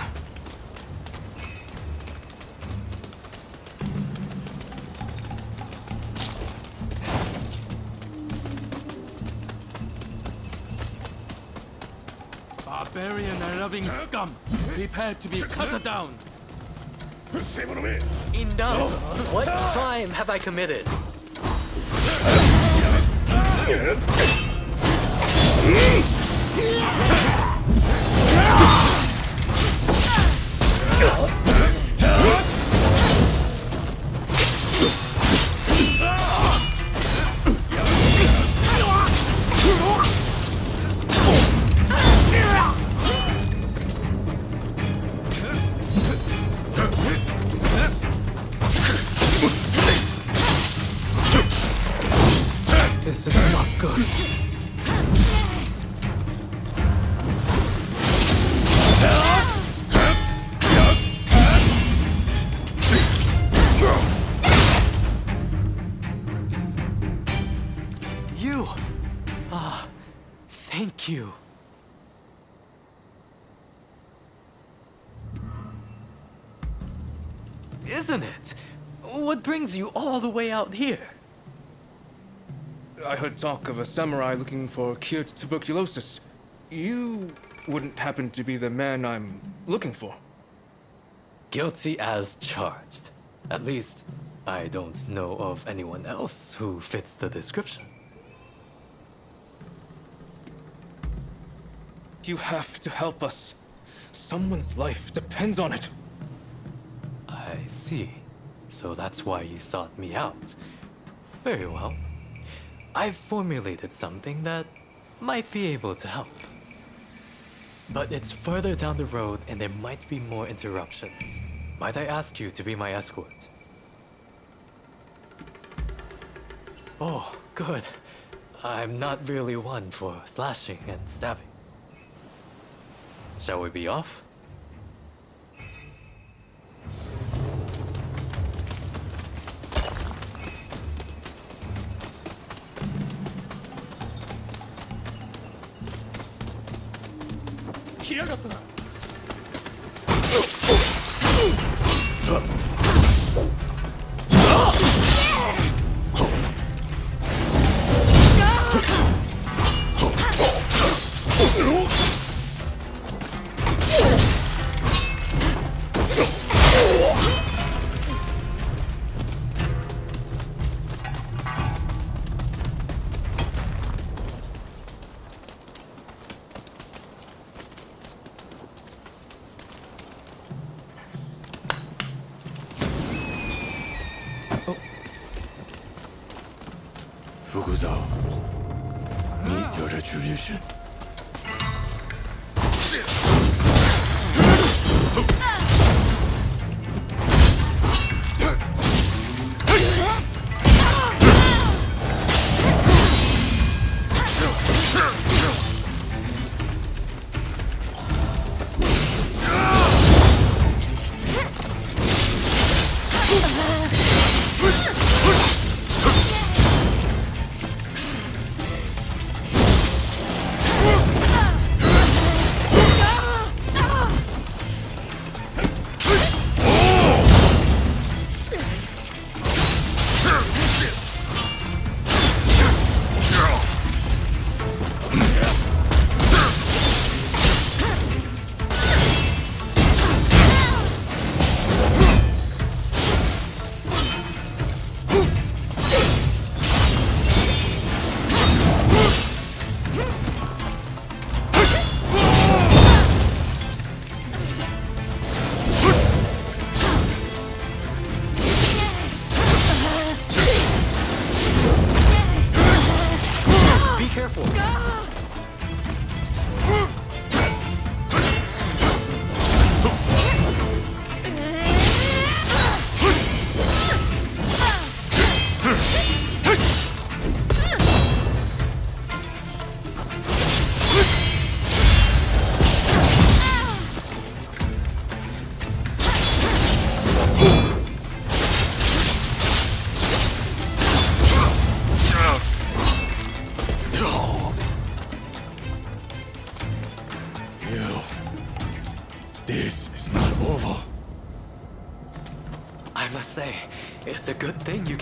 Barbarian and loving scum, prepare to be cut down. Enough! What crime have I committed? This is not good. You! Ah, thank you. Isn't it? What brings you all the way out here? I heard talk of a samurai looking for cured tuberculosis. You wouldn't happen to be the man I'm looking for. Guilty as charged. At least, I don't know of anyone else who fits the description. You have to help us. Someone's life depends on it. I see. So that's why you sought me out. Very well. I've formulated something that might be able to help. But it's further down the road and there might be more interruptions. Might I ask you to be my escort? Oh, good. I'm not really one for slashing and stabbing. Shall we be off? Fukuzao, meet your retribution.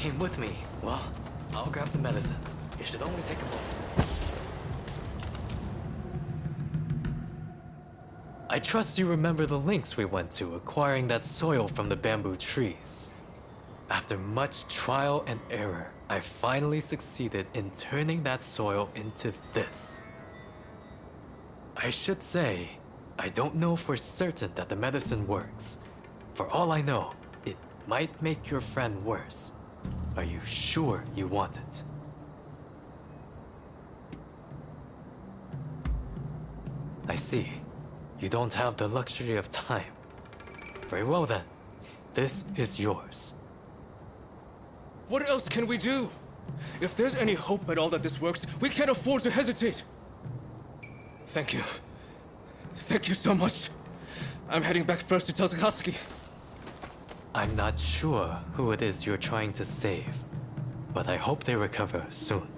came with me. Well, I'll grab the medicine. It should only take a moment. I trust you remember the lengths we went to acquiring that soil from the bamboo trees. After much trial and error, I finally succeeded in turning that soil into this. I should say, I don't know for certain that the medicine works. For all I know, it might make your friend worse. Are you sure you want it? I see. You don't have the luxury of time. Very well then. This is yours. What else can we do? If there's any hope at all that this works, we can't afford to hesitate. Thank you. Thank you so much. I'm heading back first to tell Takasugi. I'm not sure who it is you're trying to save, but I hope they recover soon.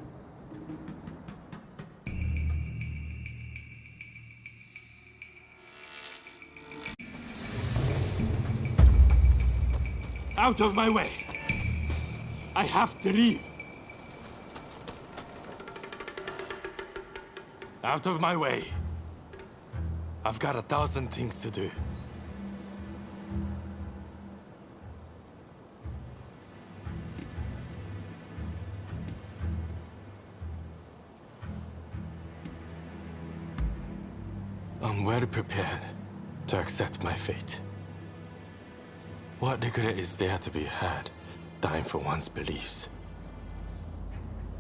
Out of my way! I have to leave! Out of my way! I've got 1,000 things to do. I'm well prepared to accept my fate. What regret is there to be had, dying for one's beliefs?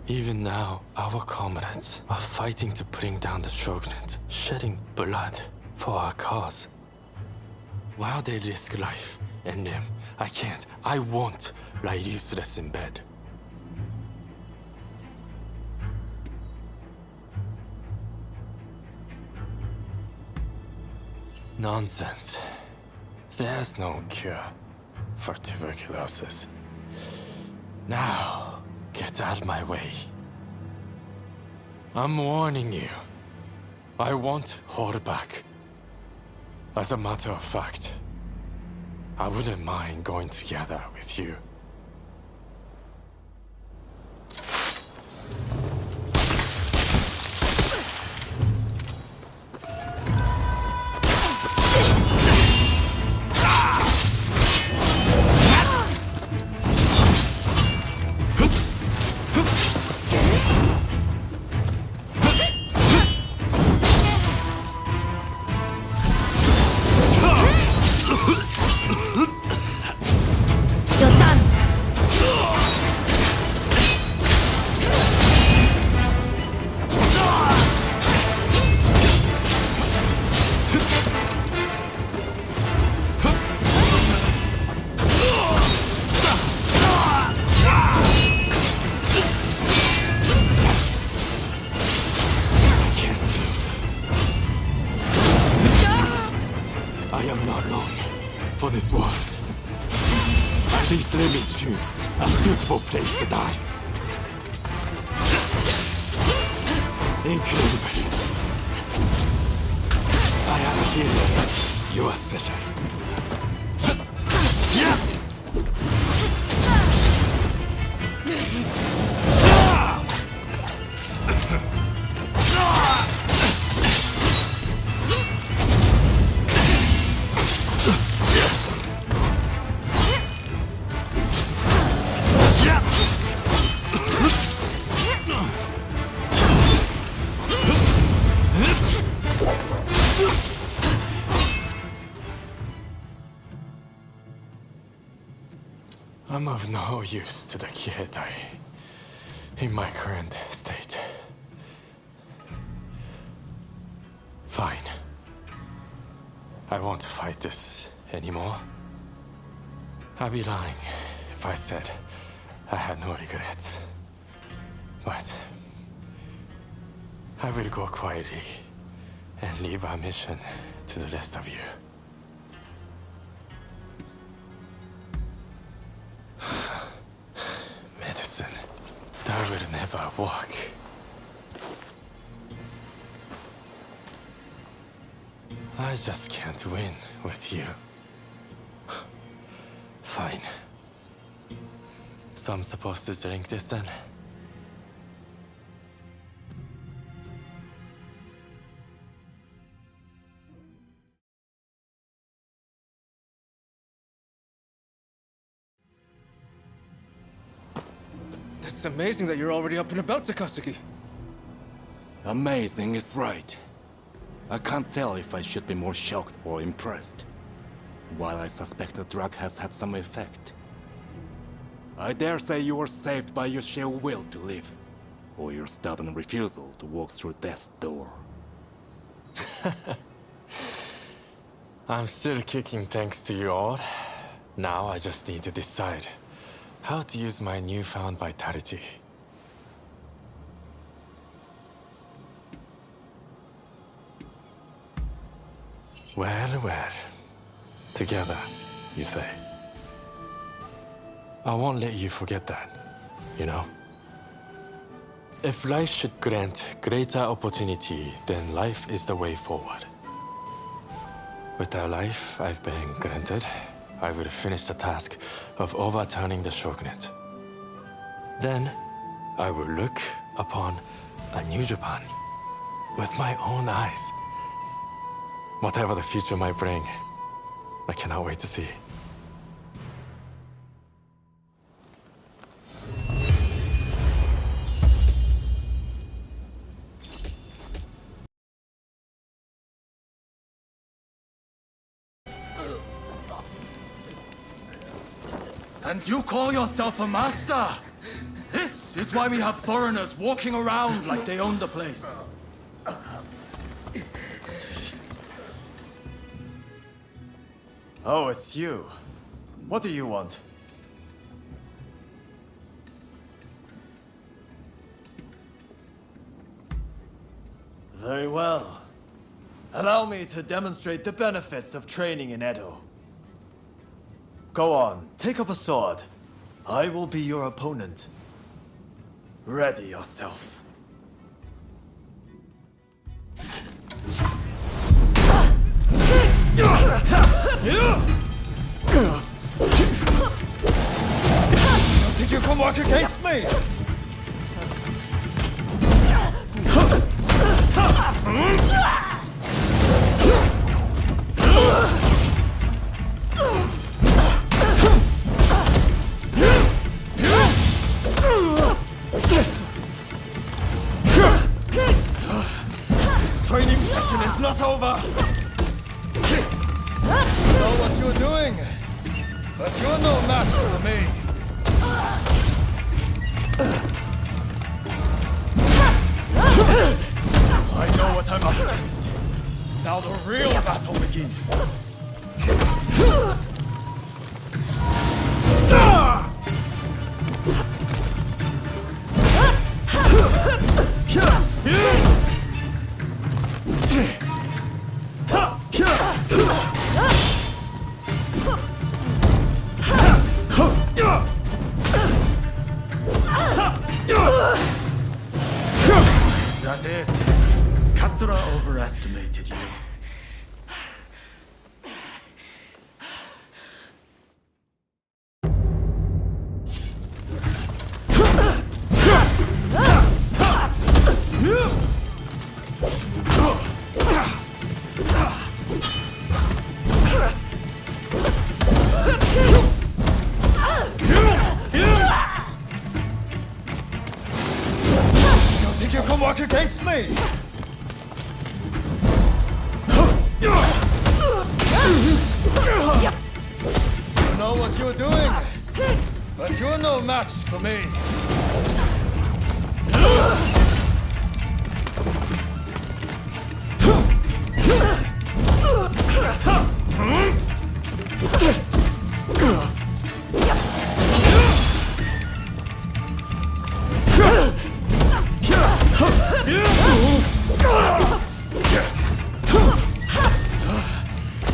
Even now, our comrades are fighting to bring down the shogunate, shedding blood for our cause. While they risk life and limb, I won't lie useless in bed. Nonsense. There's no cure for tuberculosis. Now, get out of my way. I'm warning you. I won't hold back. As a matter of fact, I wouldn't mind going together with you. Please let me choose a suitable place to die. Incredibly. I have a feeling you are special. I'm of no use to the Kiheitai in my current state. Fine. I won't fight this anymore. I'd be lying if I said I had no regrets. But I will go quietly and leave our mission to the rest of you. Medicine. That will never work. I just can't win with you. Fine. So I'm supposed to drink this then? It's amazing that you're already up and about, Takasugi. Amazing is right. I can't tell if I should be more shocked or impressed. While I suspect the drug has had some effect, I dare say you were saved by your sheer will to live, or your stubborn refusal to walk through death's door. I'm still kicking thanks to you all. Now I just need to decide how to use my newfound vitality. Well, well. Together, you say. I won't let you forget that, you know? If life should grant greater opportunity, then life is the way forward. With the life I've been granted, I will finish the task of overturning the shogunate. Then, I will look upon a new Japan with my own eyes. Whatever the future might bring, I cannot wait to see. And you call yourself a master? This is why we have foreigners walking around like they own the place. Oh, it's you. What do you want? Very well. Allow me to demonstrate the benefits of training in Edo. Go on, take up a sword. I will be your opponent. Ready yourself. Think you can work against me? This training session is not over. I know what you're doing, but you're no match for me. I know what I'm up against. Now the real battle begins. That's it. Katsura overestimated you. You can work against me! You know what you're doing, but you're no match for me.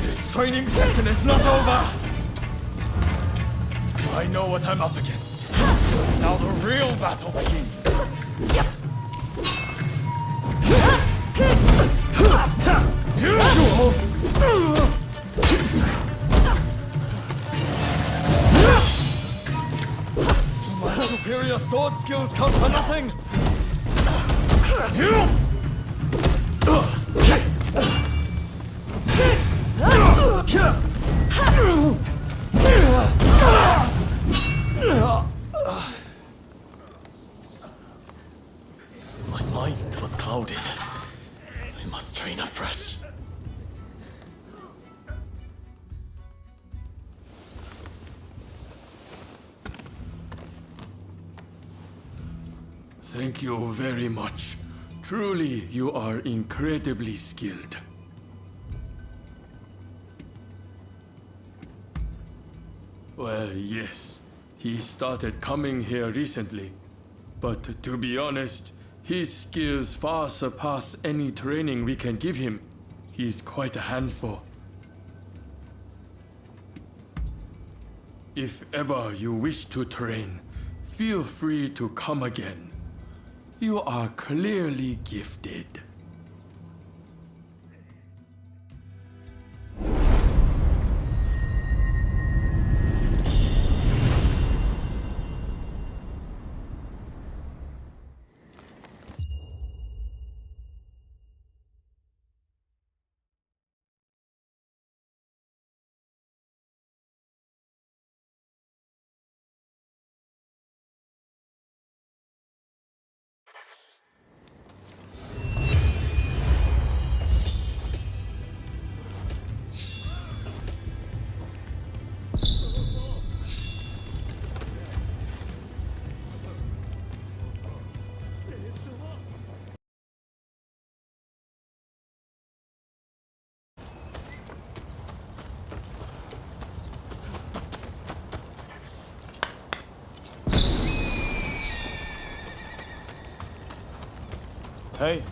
This training session is not over. I know what I'm up against. Now the real battle begins. sword skills count for nothing? My mind was clouded. I must train afresh. Thank you very much. Truly, you are incredibly skilled. Well, yes. He started coming here recently. But to be honest, his skills far surpass any training we can give him. He's quite a handful. If ever you wish to train, feel free to come again. You are clearly gifted. Hey.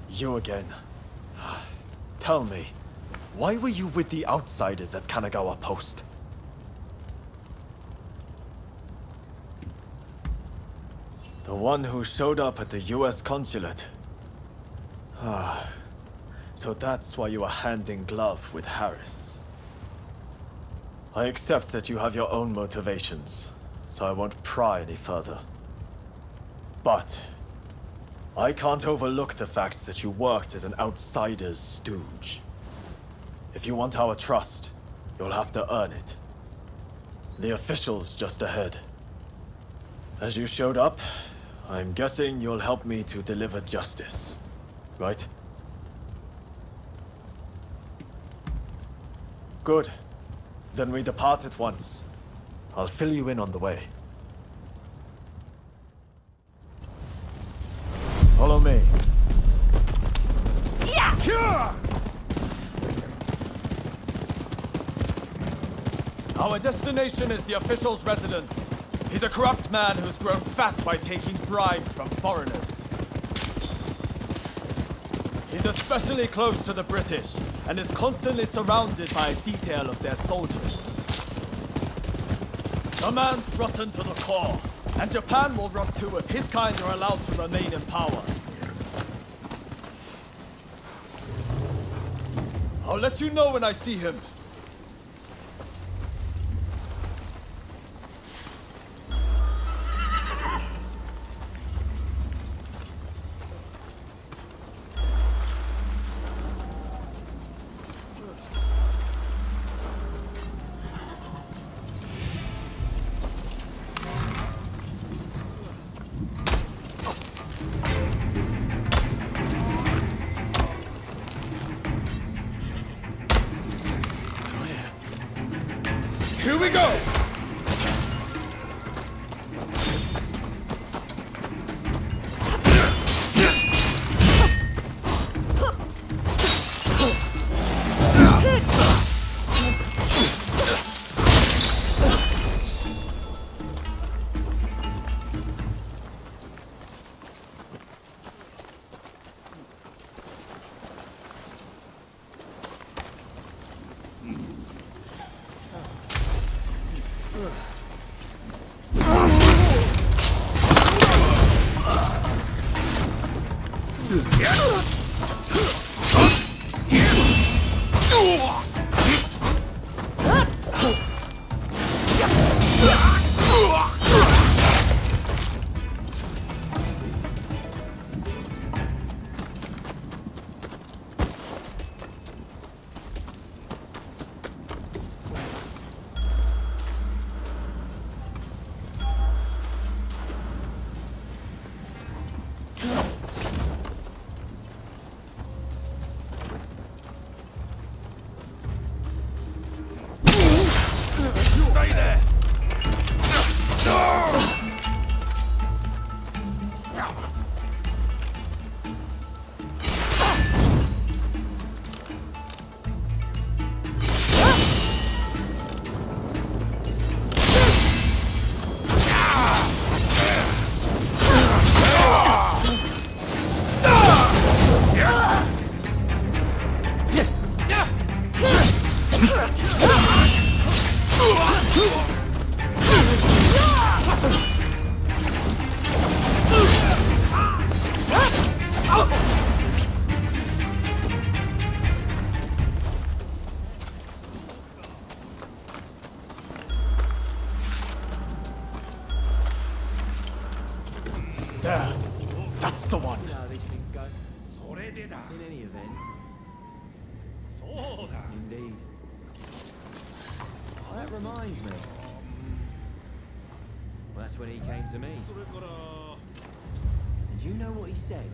You again. Tell me, why were you with the outsiders at Kanagawa Post? The one who showed up at the US consulate. So that's why you were hand in glove with Harris. I accept that you have your own motivations, so I won't pry any further. But I can't overlook the fact that you worked as an outsider's stooge. If you want our trust, you'll have to earn it. The official's just ahead. As you showed up, I'm guessing you'll help me to deliver justice, right? Good. Then we depart at once. I'll fill you in on the way. Follow me. Yeah! Our destination is the official's residence. He's a corrupt man who's grown fat by taking bribes from foreigners. He's especially close to the British, and is constantly surrounded by a detail of their soldiers. The man's rotten to the core, and Japan will rot too if his kind are allowed to remain in power. I'll let you know when I see him. Here we go! There. That's the one. In any event. Indeed. That reminds me. Well, that's when he came to me. And you know what he said?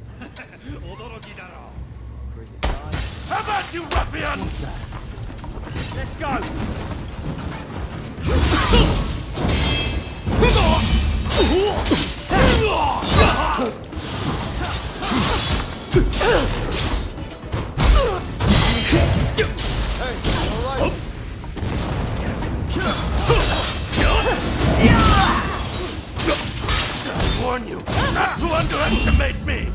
Precise. How about you, ruffians? Let's go! I warn you not to underestimate me!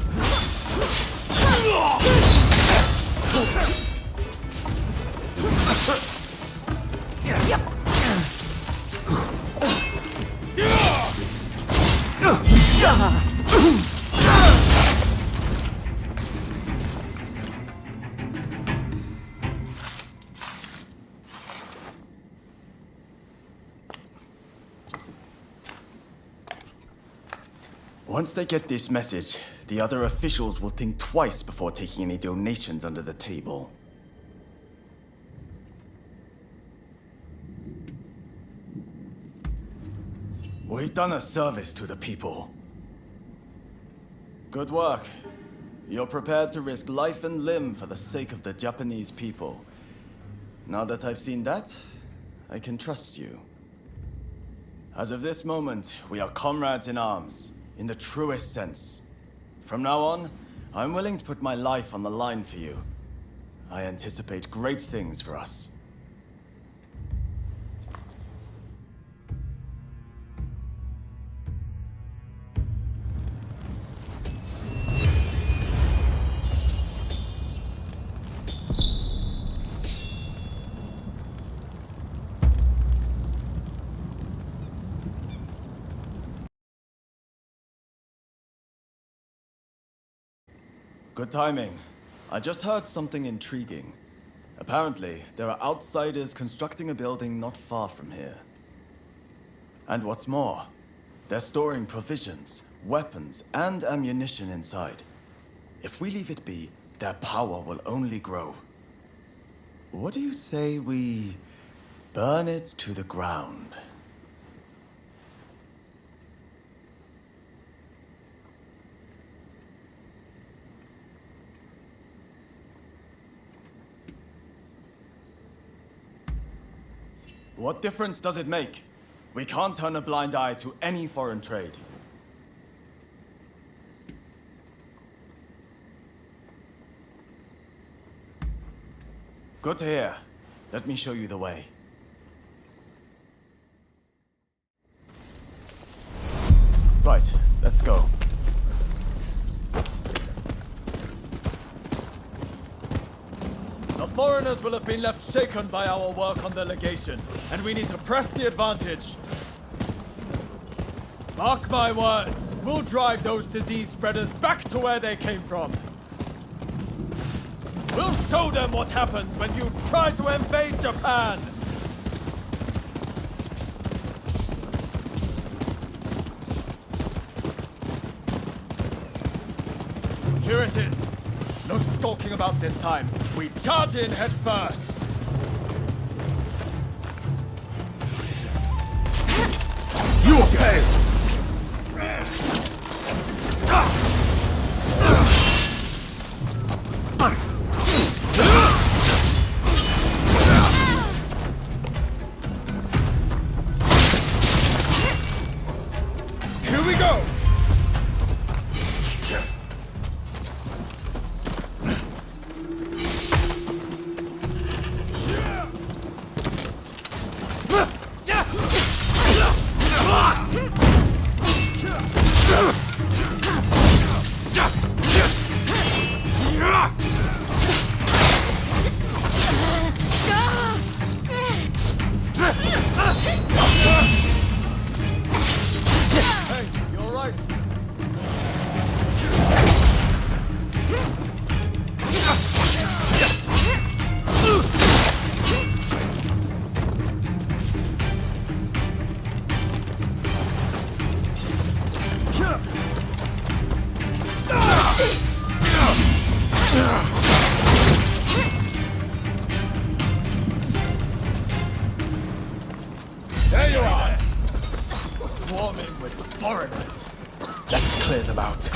Once they get this message, the other officials will think twice before taking any donations under the table. We've done a service to the people. Good work. You're prepared to risk life and limb for the sake of the Japanese people. Now that I've seen that, I can trust you. As of this moment, we are comrades in arms, in the truest sense. From now on, I'm willing to put my life on the line for you. I anticipate great things for us. Good timing. I just heard something intriguing. Apparently, there are outsiders constructing a building not far from here. And what's more, they're storing provisions, weapons, and ammunition inside. If we leave it be, their power will only grow. What do you say we burn it to the ground? What difference does it make? We can't turn a blind eye to any foreign trade. Good to hear. Let me show you the way. Right, let's go. The foreigners will have been left shaken by our work on the legation, and we need to press the advantage. Mark my words, we'll drive those disease spreaders back to where they came from. We'll show them what happens when you try to invade Japan! Here it is. No skulking about this time. We charge in head first. You okay? Here we go! Hey, you all right? Swarming with foreigners. Let's clear them out.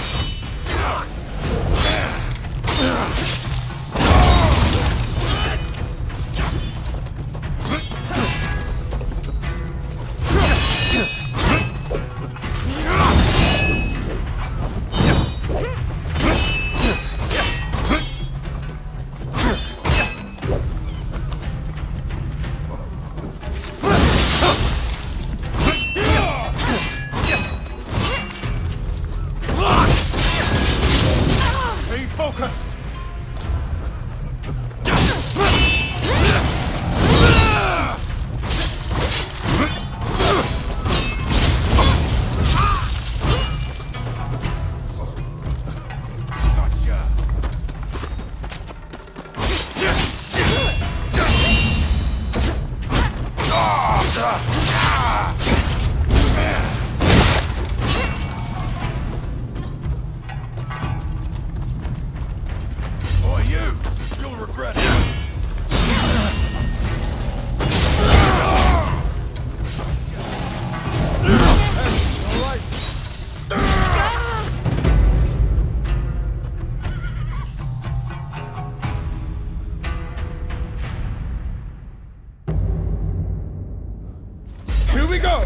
Here we go!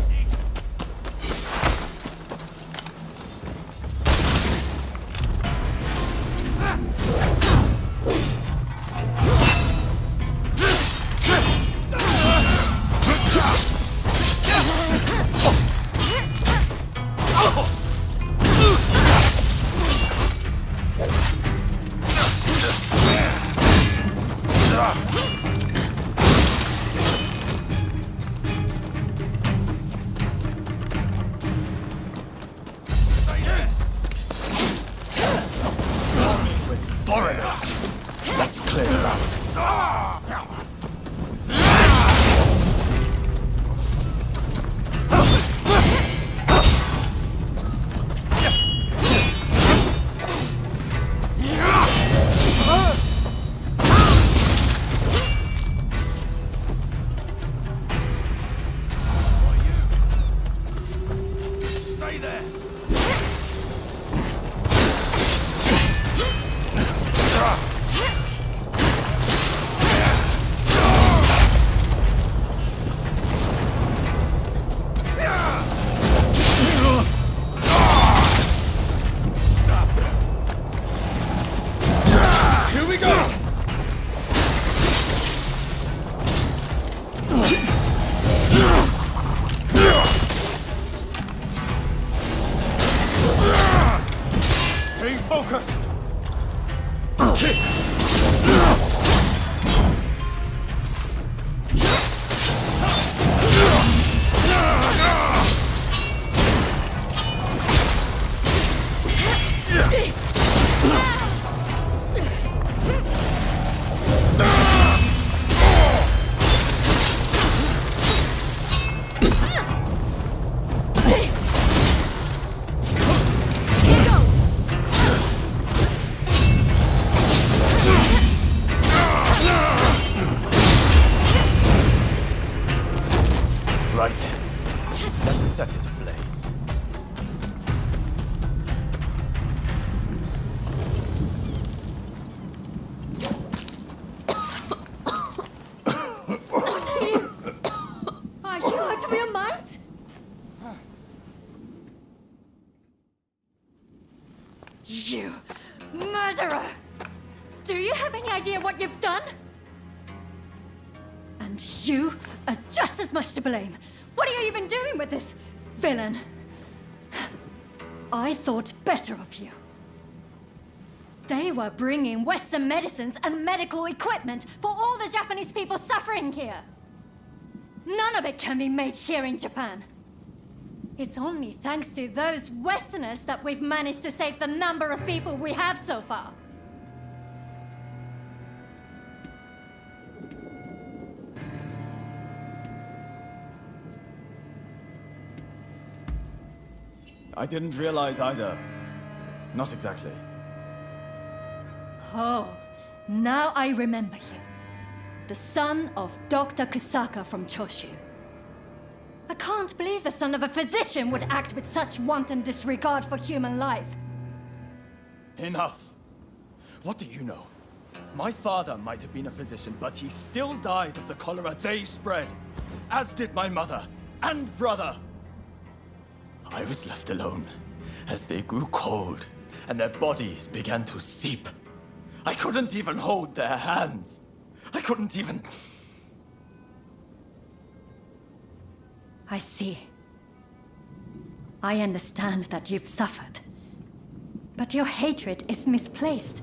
Let's clear them out. Stay there! Here we go! Stay focused! Right. Let's set it ablaze. What are you? Are you out of your mind? You murderer! Do you have any idea what you've done? And you are just as much to blame. What are you even doing with this villain? I thought better of you. They were bringing Western medicines and medical equipment for all the Japanese people suffering here. None of it can be made here in Japan. It's only thanks to those Westerners that we've managed to save the number of people we have so far. I didn't realize either. Not exactly. Oh, now I remember you. The son of Dr. Kusaka from Choshu. I can't believe the son of a physician would act with such wanton disregard for human life. Enough. What do you know? My father might have been a physician, but he still died of the cholera they spread, as did my mother and brother. I was left alone as they grew cold and their bodies began to seep. I couldn't even hold their hands. I couldn't even... I see. I understand that you've suffered. But your hatred is misplaced.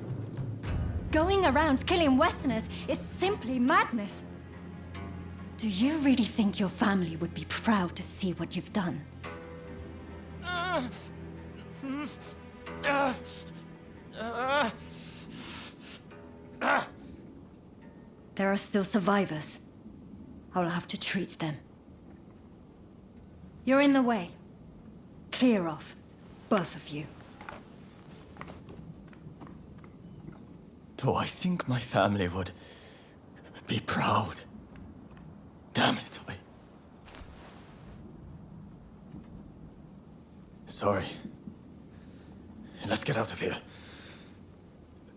Going around killing Westerners is simply madness. Do you really think your family would be proud to see what you've done? There are still survivors. I'll have to treat them. You're in the way. Clear off, both of you. Do I think my family would be proud? Damn it, Sorry. Let's get out of here.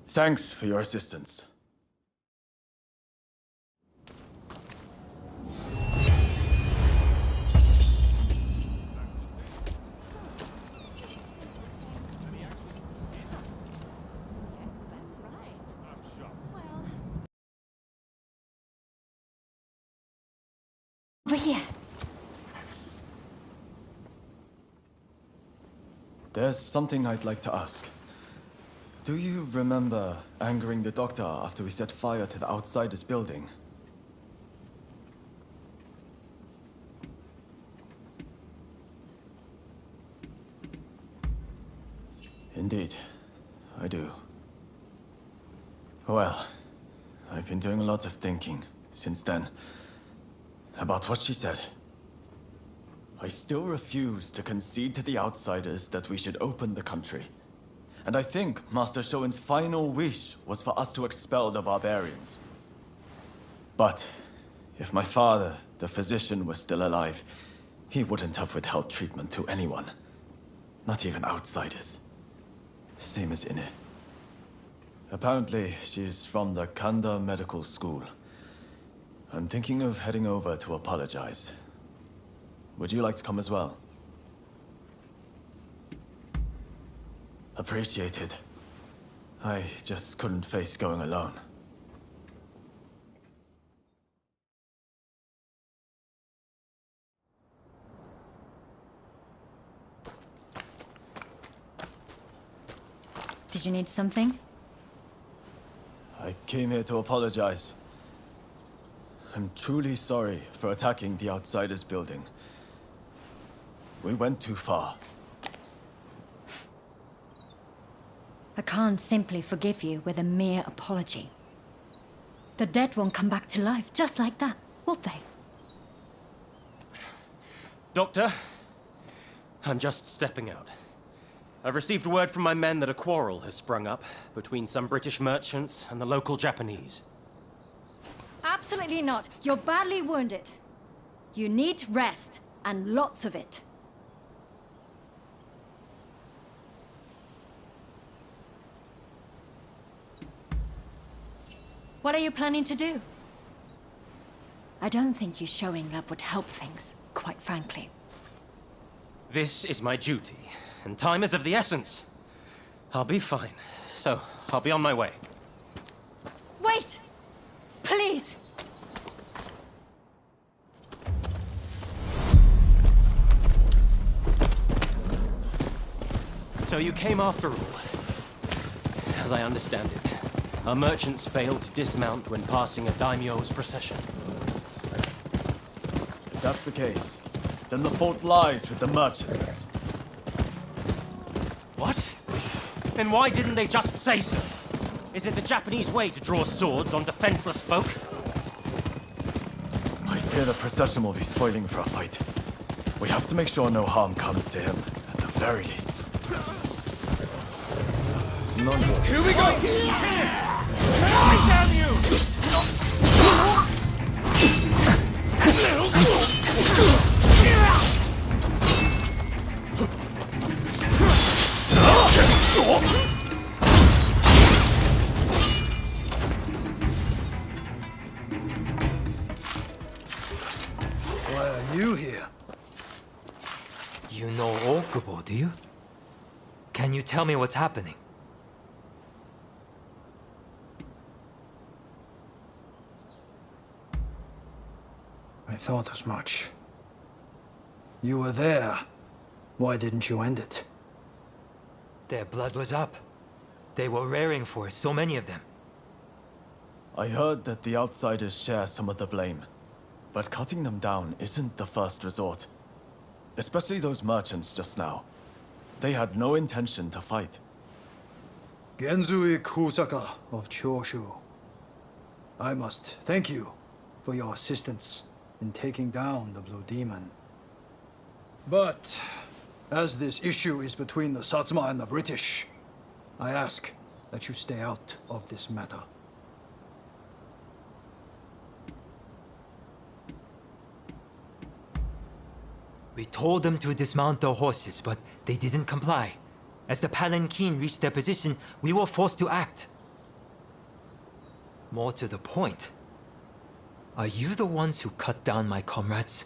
Thanks for your assistance. Over here. There's something I'd like to ask. Do you remember angering the doctor after we set fire to the Outsiders building? Indeed, I do. Well, I've been doing lots of thinking since then about what she said. I still refuse to concede to the Outsiders that we should open the country. And I think Master Shoin's final wish was for us to expel the barbarians. But if my father, the physician, was still alive, he wouldn't have withheld treatment to anyone. Not even outsiders. Same as Ine. Apparently, she's from the Kanda Medical School. I'm thinking of heading over to apologize. Would you like to come as well? Appreciated. I just couldn't face going alone. Did you need something? I came here to apologize. I'm truly sorry for attacking the Outsiders building. We went too far. I can't simply forgive you with a mere apology. The dead won't come back to life just like that, will they? Doctor, I'm just stepping out. I've received word from my men that a quarrel has sprung up between some British merchants and the local Japanese. Absolutely not. You're badly wounded. You need rest, and lots of it. What are you planning to do? I don't think you showing up would help things, quite frankly. This is my duty, and time is of the essence. I'll be fine, so I'll be on my way. Wait! Please! So you came after all. As I understand it, our merchants failed to dismount when passing a daimyo's procession. If that's the case, then the fault lies with the merchants. What? Then why didn't they just say so? Is it the Japanese way to draw swords on defenseless folk? I fear the procession will be spoiling for a fight. We have to make sure no harm comes to him, at the very least. Here we go! Kill him! Damn you! trouble, do you? Can you tell me what's happening? I thought as much. You were there. Why didn't you end it? Their blood was up. They were raring for it, so many of them. I heard that the outsiders share some of the blame. But cutting them down isn't the first resort. Especially those merchants just now. They had no intention to fight. Genzui Kusaka of Choshu. I must thank you for your assistance in taking down the Blue Demon. But, as this issue is between the Satsuma and the British, I ask that you stay out of this matter. We told them to dismount their horses, but they didn't comply. As the palanquin reached their position, we were forced to act. More to the point, are you the ones who cut down my comrades?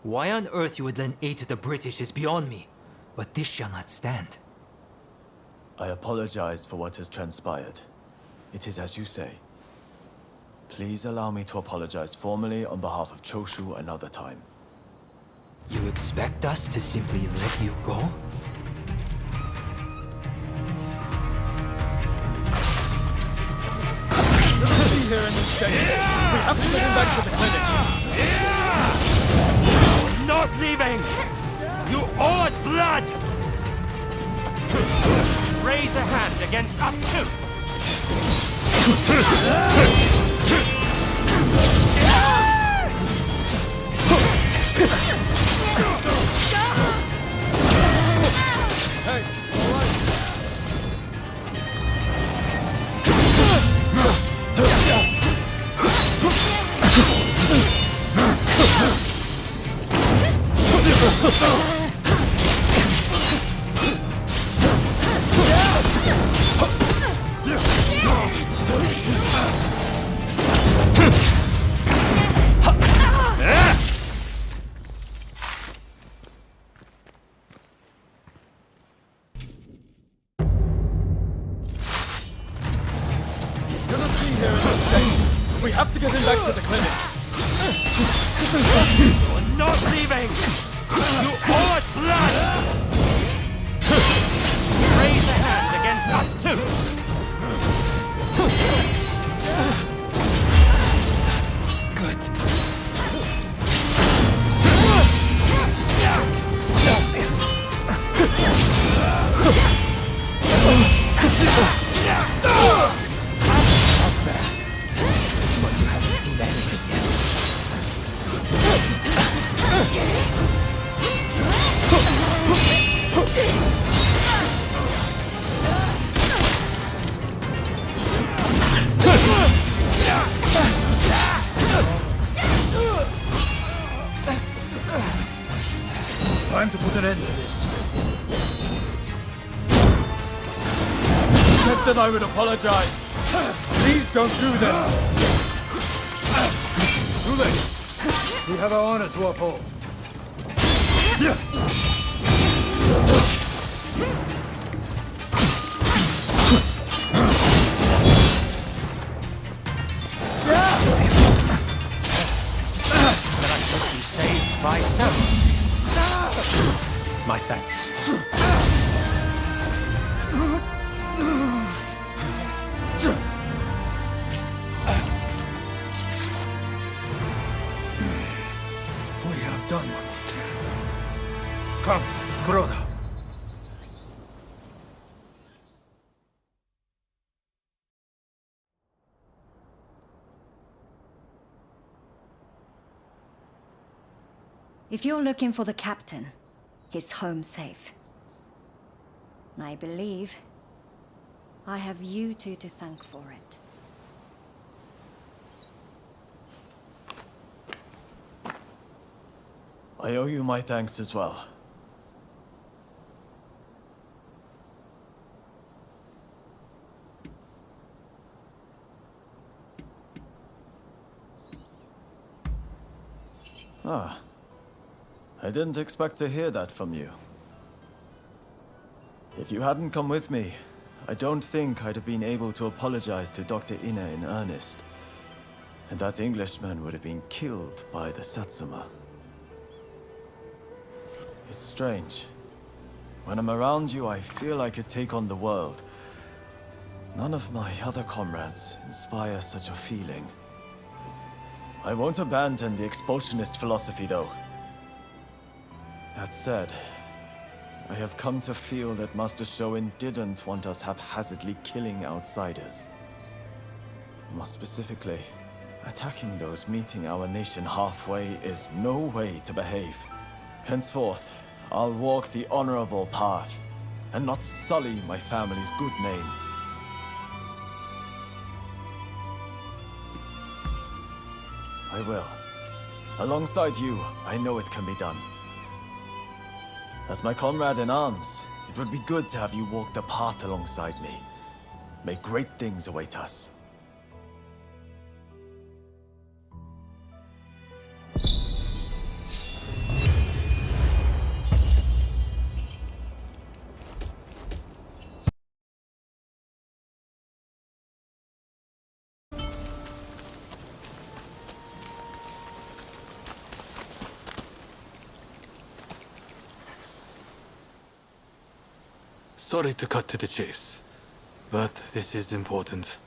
Why on earth you would lend aid to the British is beyond me, but this shall not stand. I apologize for what has transpired. It is as you say. Please allow me to apologize formally on behalf of Choshu another time. You expect us to simply let you go? Shouldn't be here in this state. We have to get him back to the clinic. Not leaving! You owe us blood! Raise a hand against us too! Hey, all right. We have to get him back to the clinic. You're not leaving! You owe us blood! Raise a hand against us too! Good. Time to put an end to this. Said that I would apologize. Please don't do this. Too late. We have our honor to uphold. Saved by some. My thanks. We have done what we can. Come, Kuroda. If you're looking for the captain, he's home safe. And I believe I have you two to thank for it. I owe you my thanks as well. Ah. I didn't expect to hear that from you. If you hadn't come with me, I don't think I'd have been able to apologize to Dr. Ina in earnest. And that Englishman would have been killed by the Satsuma. It's strange. When I'm around you, I feel I could take on the world. None of my other comrades inspire such a feeling. I won't abandon the expulsionist philosophy, though. That said, I have come to feel that Master Shoin didn't want us haphazardly killing outsiders. More specifically, attacking those meeting our nation halfway is no way to behave. Henceforth, I'll walk the honorable path, and not sully my family's good name. I will. Alongside you, I know it can be done. As my comrade in arms, it would be good to have you walk the path alongside me. May great things await us. Sorry to cut to the chase, but this is important.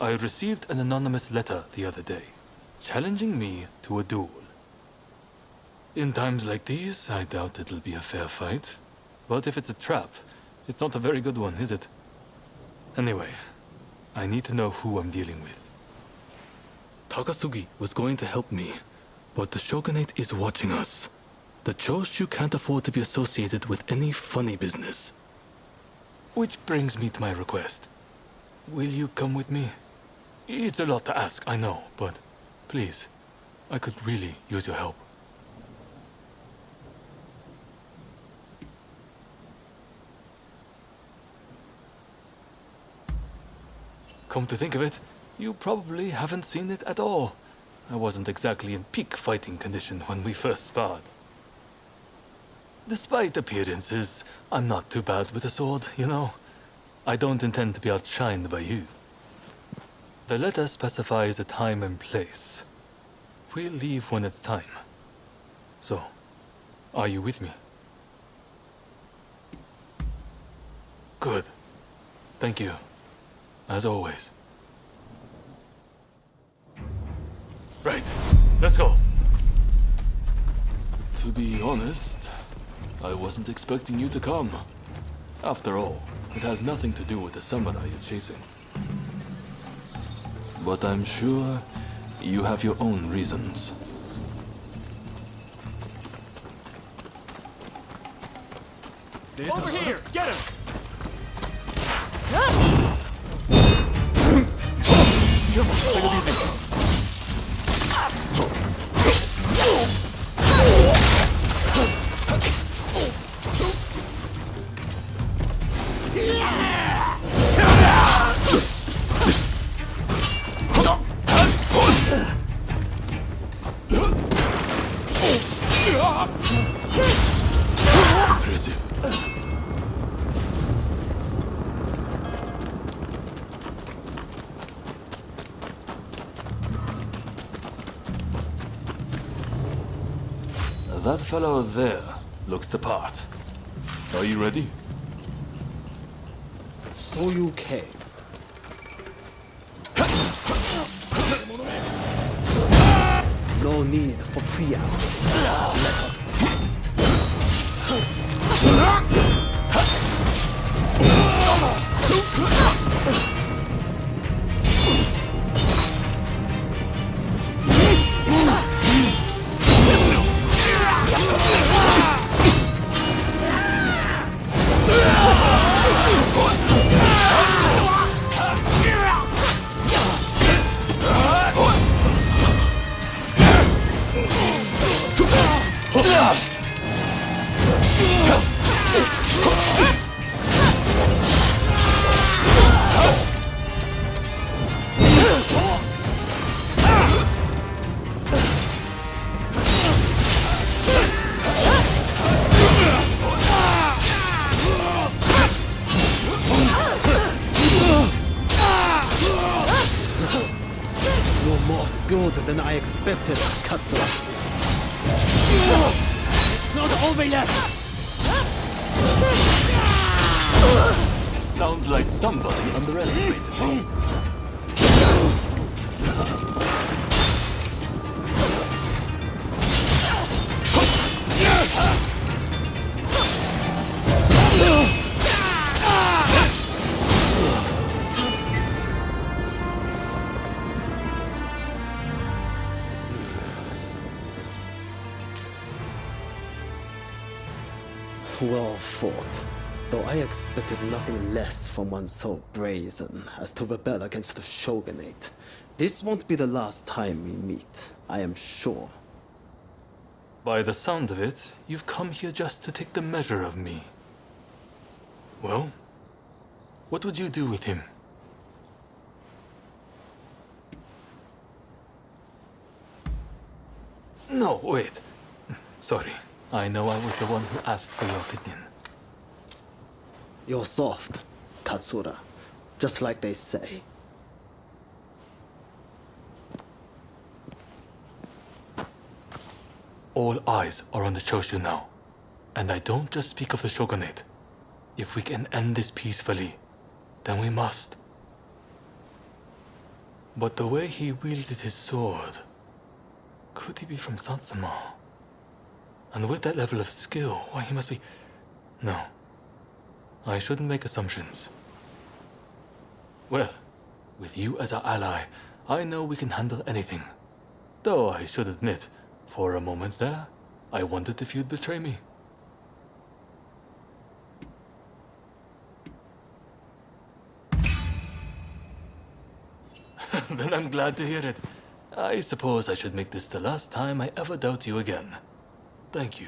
I received an anonymous letter the other day, challenging me to a duel. In times like these, I doubt it'll be a fair fight. But if it's a trap, it's not a very good one, is it? Anyway, I need to know who I'm dealing with. Takasugi was going to help me, but the Shogunate is watching us. The Choshu can't afford to be associated with any funny business. Which brings me to my request. Will you come with me? It's a lot to ask, I know, but please, I could really use your help. Come to think of it, you probably haven't seen it at all. I wasn't exactly in peak fighting condition when we first sparred. Despite appearances, I'm not too bad with a sword, you know. I don't intend to be outshined by you. The letter specifies a time and place. We'll leave when it's time. So, are you with me? Good. Thank you. As always. Right. Let's go. To be honest, I wasn't expecting you to come. After all, it has nothing to do with the samurai you're chasing. But I'm sure you have your own reasons. Over here! Get him! Come on, take it easy. That fellow there looks the part. Are you ready? So you came. No need for preamble. Let us than I expected, Katsura. It's not over yet! Sounds like somebody underestimated me. Well fought. Though I expected nothing less from one so brazen as to rebel against the shogunate. This won't be the last time we meet, I am sure. By the sound of it, you've come here just to take the measure of me. Well, what would you do with him? No, wait. Sorry. I know I was the one who asked for your opinion. You're soft, Katsura. Just like they say. All eyes are on the Choshu now. And I don't just speak of the shogunate. If we can end this peacefully, then we must. But the way he wielded his sword... Could he be from Satsuma? And with that level of skill, why he must be... No. I shouldn't make assumptions. Well, with you as our ally, I know we can handle anything. Though I should admit, for a moment there, I wondered if you'd betray me. Then I'm glad to hear it. I suppose I should make this the last time I ever doubt you again. Thank you.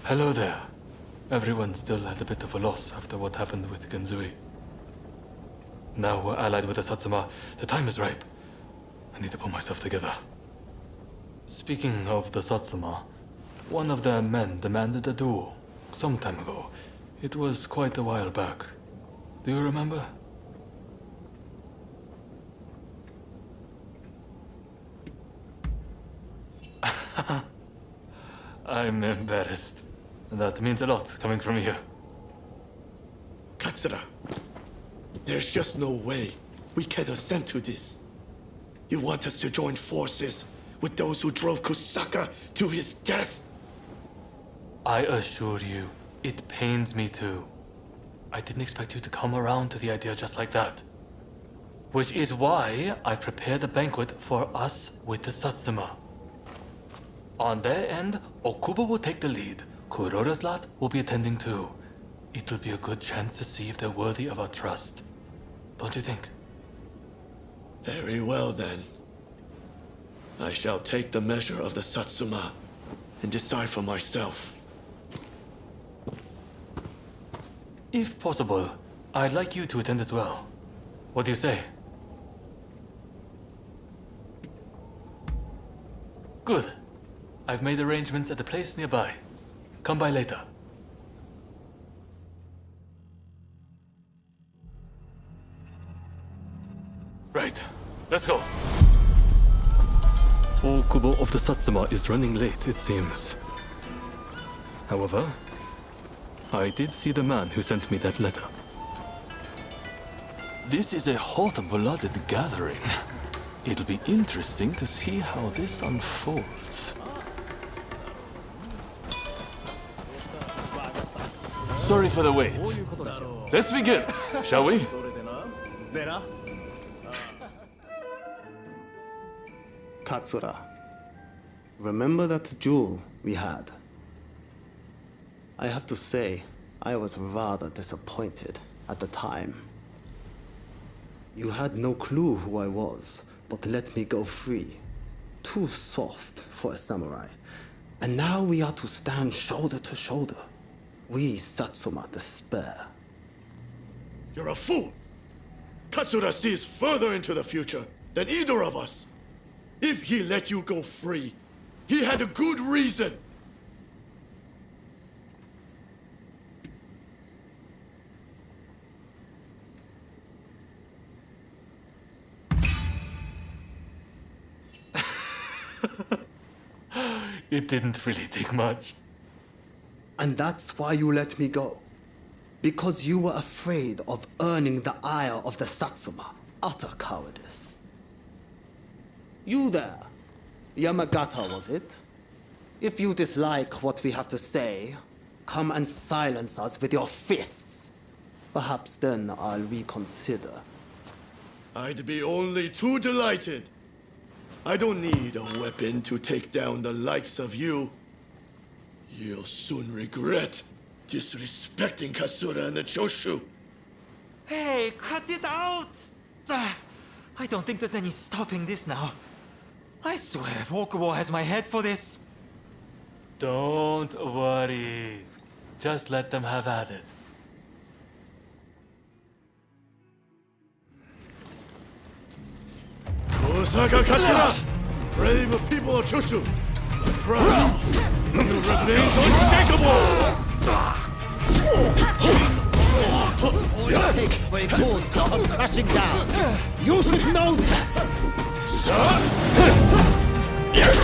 Hello there. Everyone still had a bit of a loss after what happened with Genzui. Now we're allied with the Satsuma. The time is ripe. I need to pull myself together. Speaking of the Satsuma, one of their men demanded a duel some time ago. It was quite a while back. Do you remember? I'm embarrassed. That means a lot coming from you. Katsura, there's just no way we can assent to this. You want us to join forces with those who drove Kusaka to his death? I assure you, it pains me too. I didn't expect you to come around to the idea just like that. Which is why I prepared a banquet for us with the Satsuma. On their end, Okubo will take the lead. Kuroda's lot will be attending too. It'll be a good chance to see if they're worthy of our trust. Don't you think? Very well then. I shall take the measure of the Satsuma and decide for myself. If possible, I'd like you to attend as well. What do you say? Good. I've made arrangements at a place nearby. Come by later. Right, let's go. Okubo of the Satsuma is running late, it seems. However, I did see the man who sent me that letter. This is a hot-blooded gathering. It'll be interesting to see how this unfolds. Sorry for the wait. Let's begin, shall we? Katsura, remember that duel we had? I have to say, I was rather disappointed at the time. You had no clue who I was, but let me go free. Too soft for a samurai. And now we are to stand shoulder to shoulder. We Satsuma despair. You're a fool! Katsura sees further into the future than either of us. If he let you go free, he had a good reason. It didn't really take much. And that's why you let me go. Because you were afraid of earning the ire of the Satsuma. Utter cowardice. You there. Yamagata, was it? If you dislike what we have to say, come and silence us with your fists. Perhaps then I'll reconsider. I'd be only too delighted. I don't need a weapon to take down the likes of you. You'll soon regret disrespecting Katsura and the Choshu. Hey, cut it out! I don't think there's any stopping this now. I swear, Okubo has my head for this. Don't worry. Just let them have at it. Osaka Katsura! Brave people of Choshu! Proud! You remains unshakable! It takes what it goes to come crashing down. You should know this! You're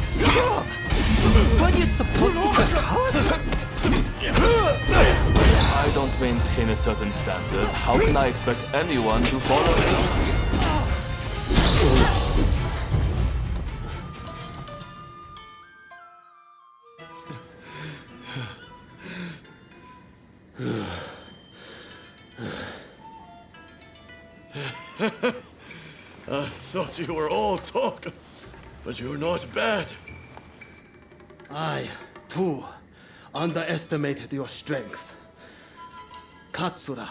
strong! But you're supposed to be a coward? I don't maintain a certain standard. How can I expect anyone to follow me? I thought you were all talk, but you're not bad. I, too, underestimated your strength. Katsura,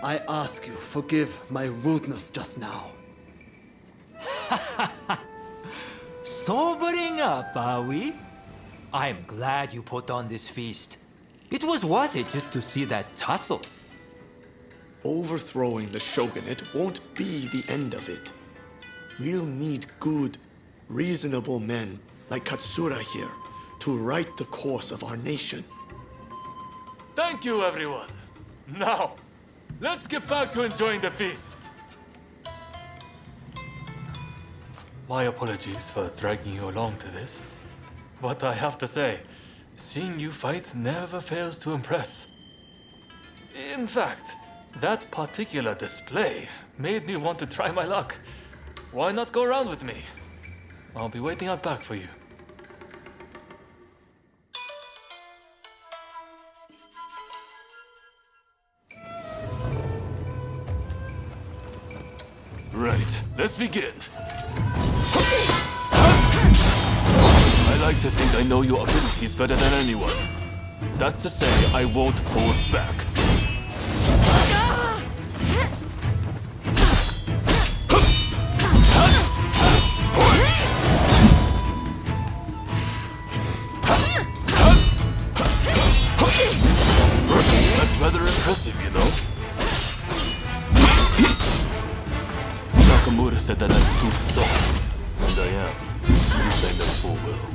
I ask you, forgive my rudeness just now. Sobering up, are we? I'm glad you put on this feast. It was worth it just to see that tussle. Overthrowing the shogunate won't be the end of it. We'll need good, reasonable men like Katsura here to right the course of our nation. Thank you, everyone. Now, let's get back to enjoying the feast. My apologies for dragging you along to this. But I have to say, seeing you fight never fails to impress. In fact, that particular display made me want to try my luck. Why not go around with me? I'll be waiting out back for you. Right, let's begin. I like to think I know your abilities better than anyone. That's to say, I won't hold back. That's rather impressive, you know? Nakamura said that I'm too soft, and I am. You say no full well.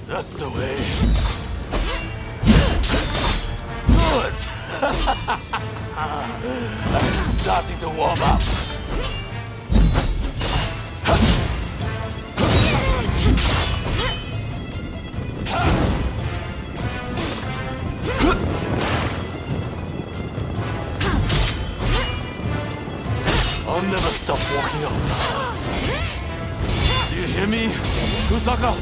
That's the way. Good! I'm starting to warm up. I'll never stop walking up. Do you you hear me, Kusaka?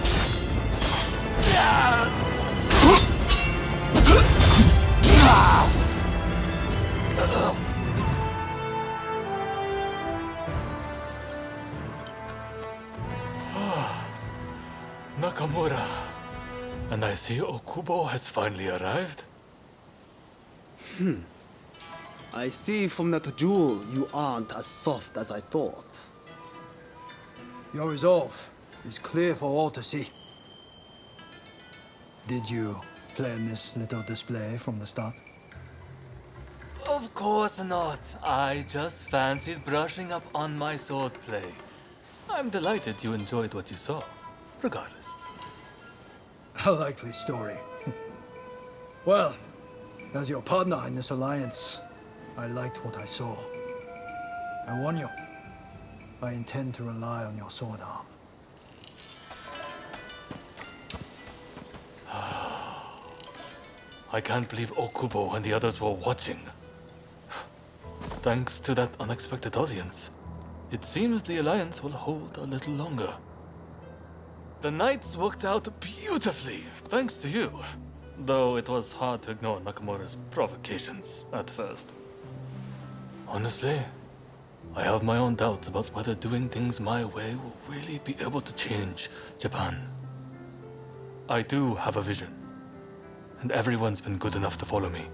Nakamura. And I see Okubo has finally arrived. I see from that jewel you aren't as soft as I thought. Your resolve is clear for all to see. Did you plan this little display from the start? Of course not. I just fancied brushing up on my swordplay. I'm delighted you enjoyed what you saw, regardless. A likely story. Well, as your partner in this alliance, I liked what I saw. I warn you, I intend to rely on your sword arm. I can't believe Okubo and the others were watching. Thanks to that unexpected audience, it seems the alliance will hold a little longer. The nights worked out beautifully, thanks to you. Though it was hard to ignore Nakamura's provocations at first. Honestly, I have my own doubts about whether doing things my way will really be able to change Japan. I do have a vision, and everyone's been good enough to follow me.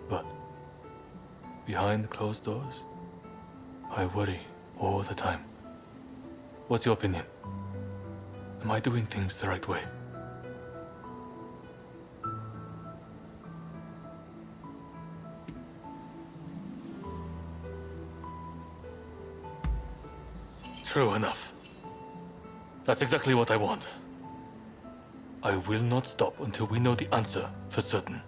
But behind closed doors, I worry all the time. What's your opinion? Am I doing things the right way? True enough. That's exactly what I want. I will not stop until we know the answer for certain.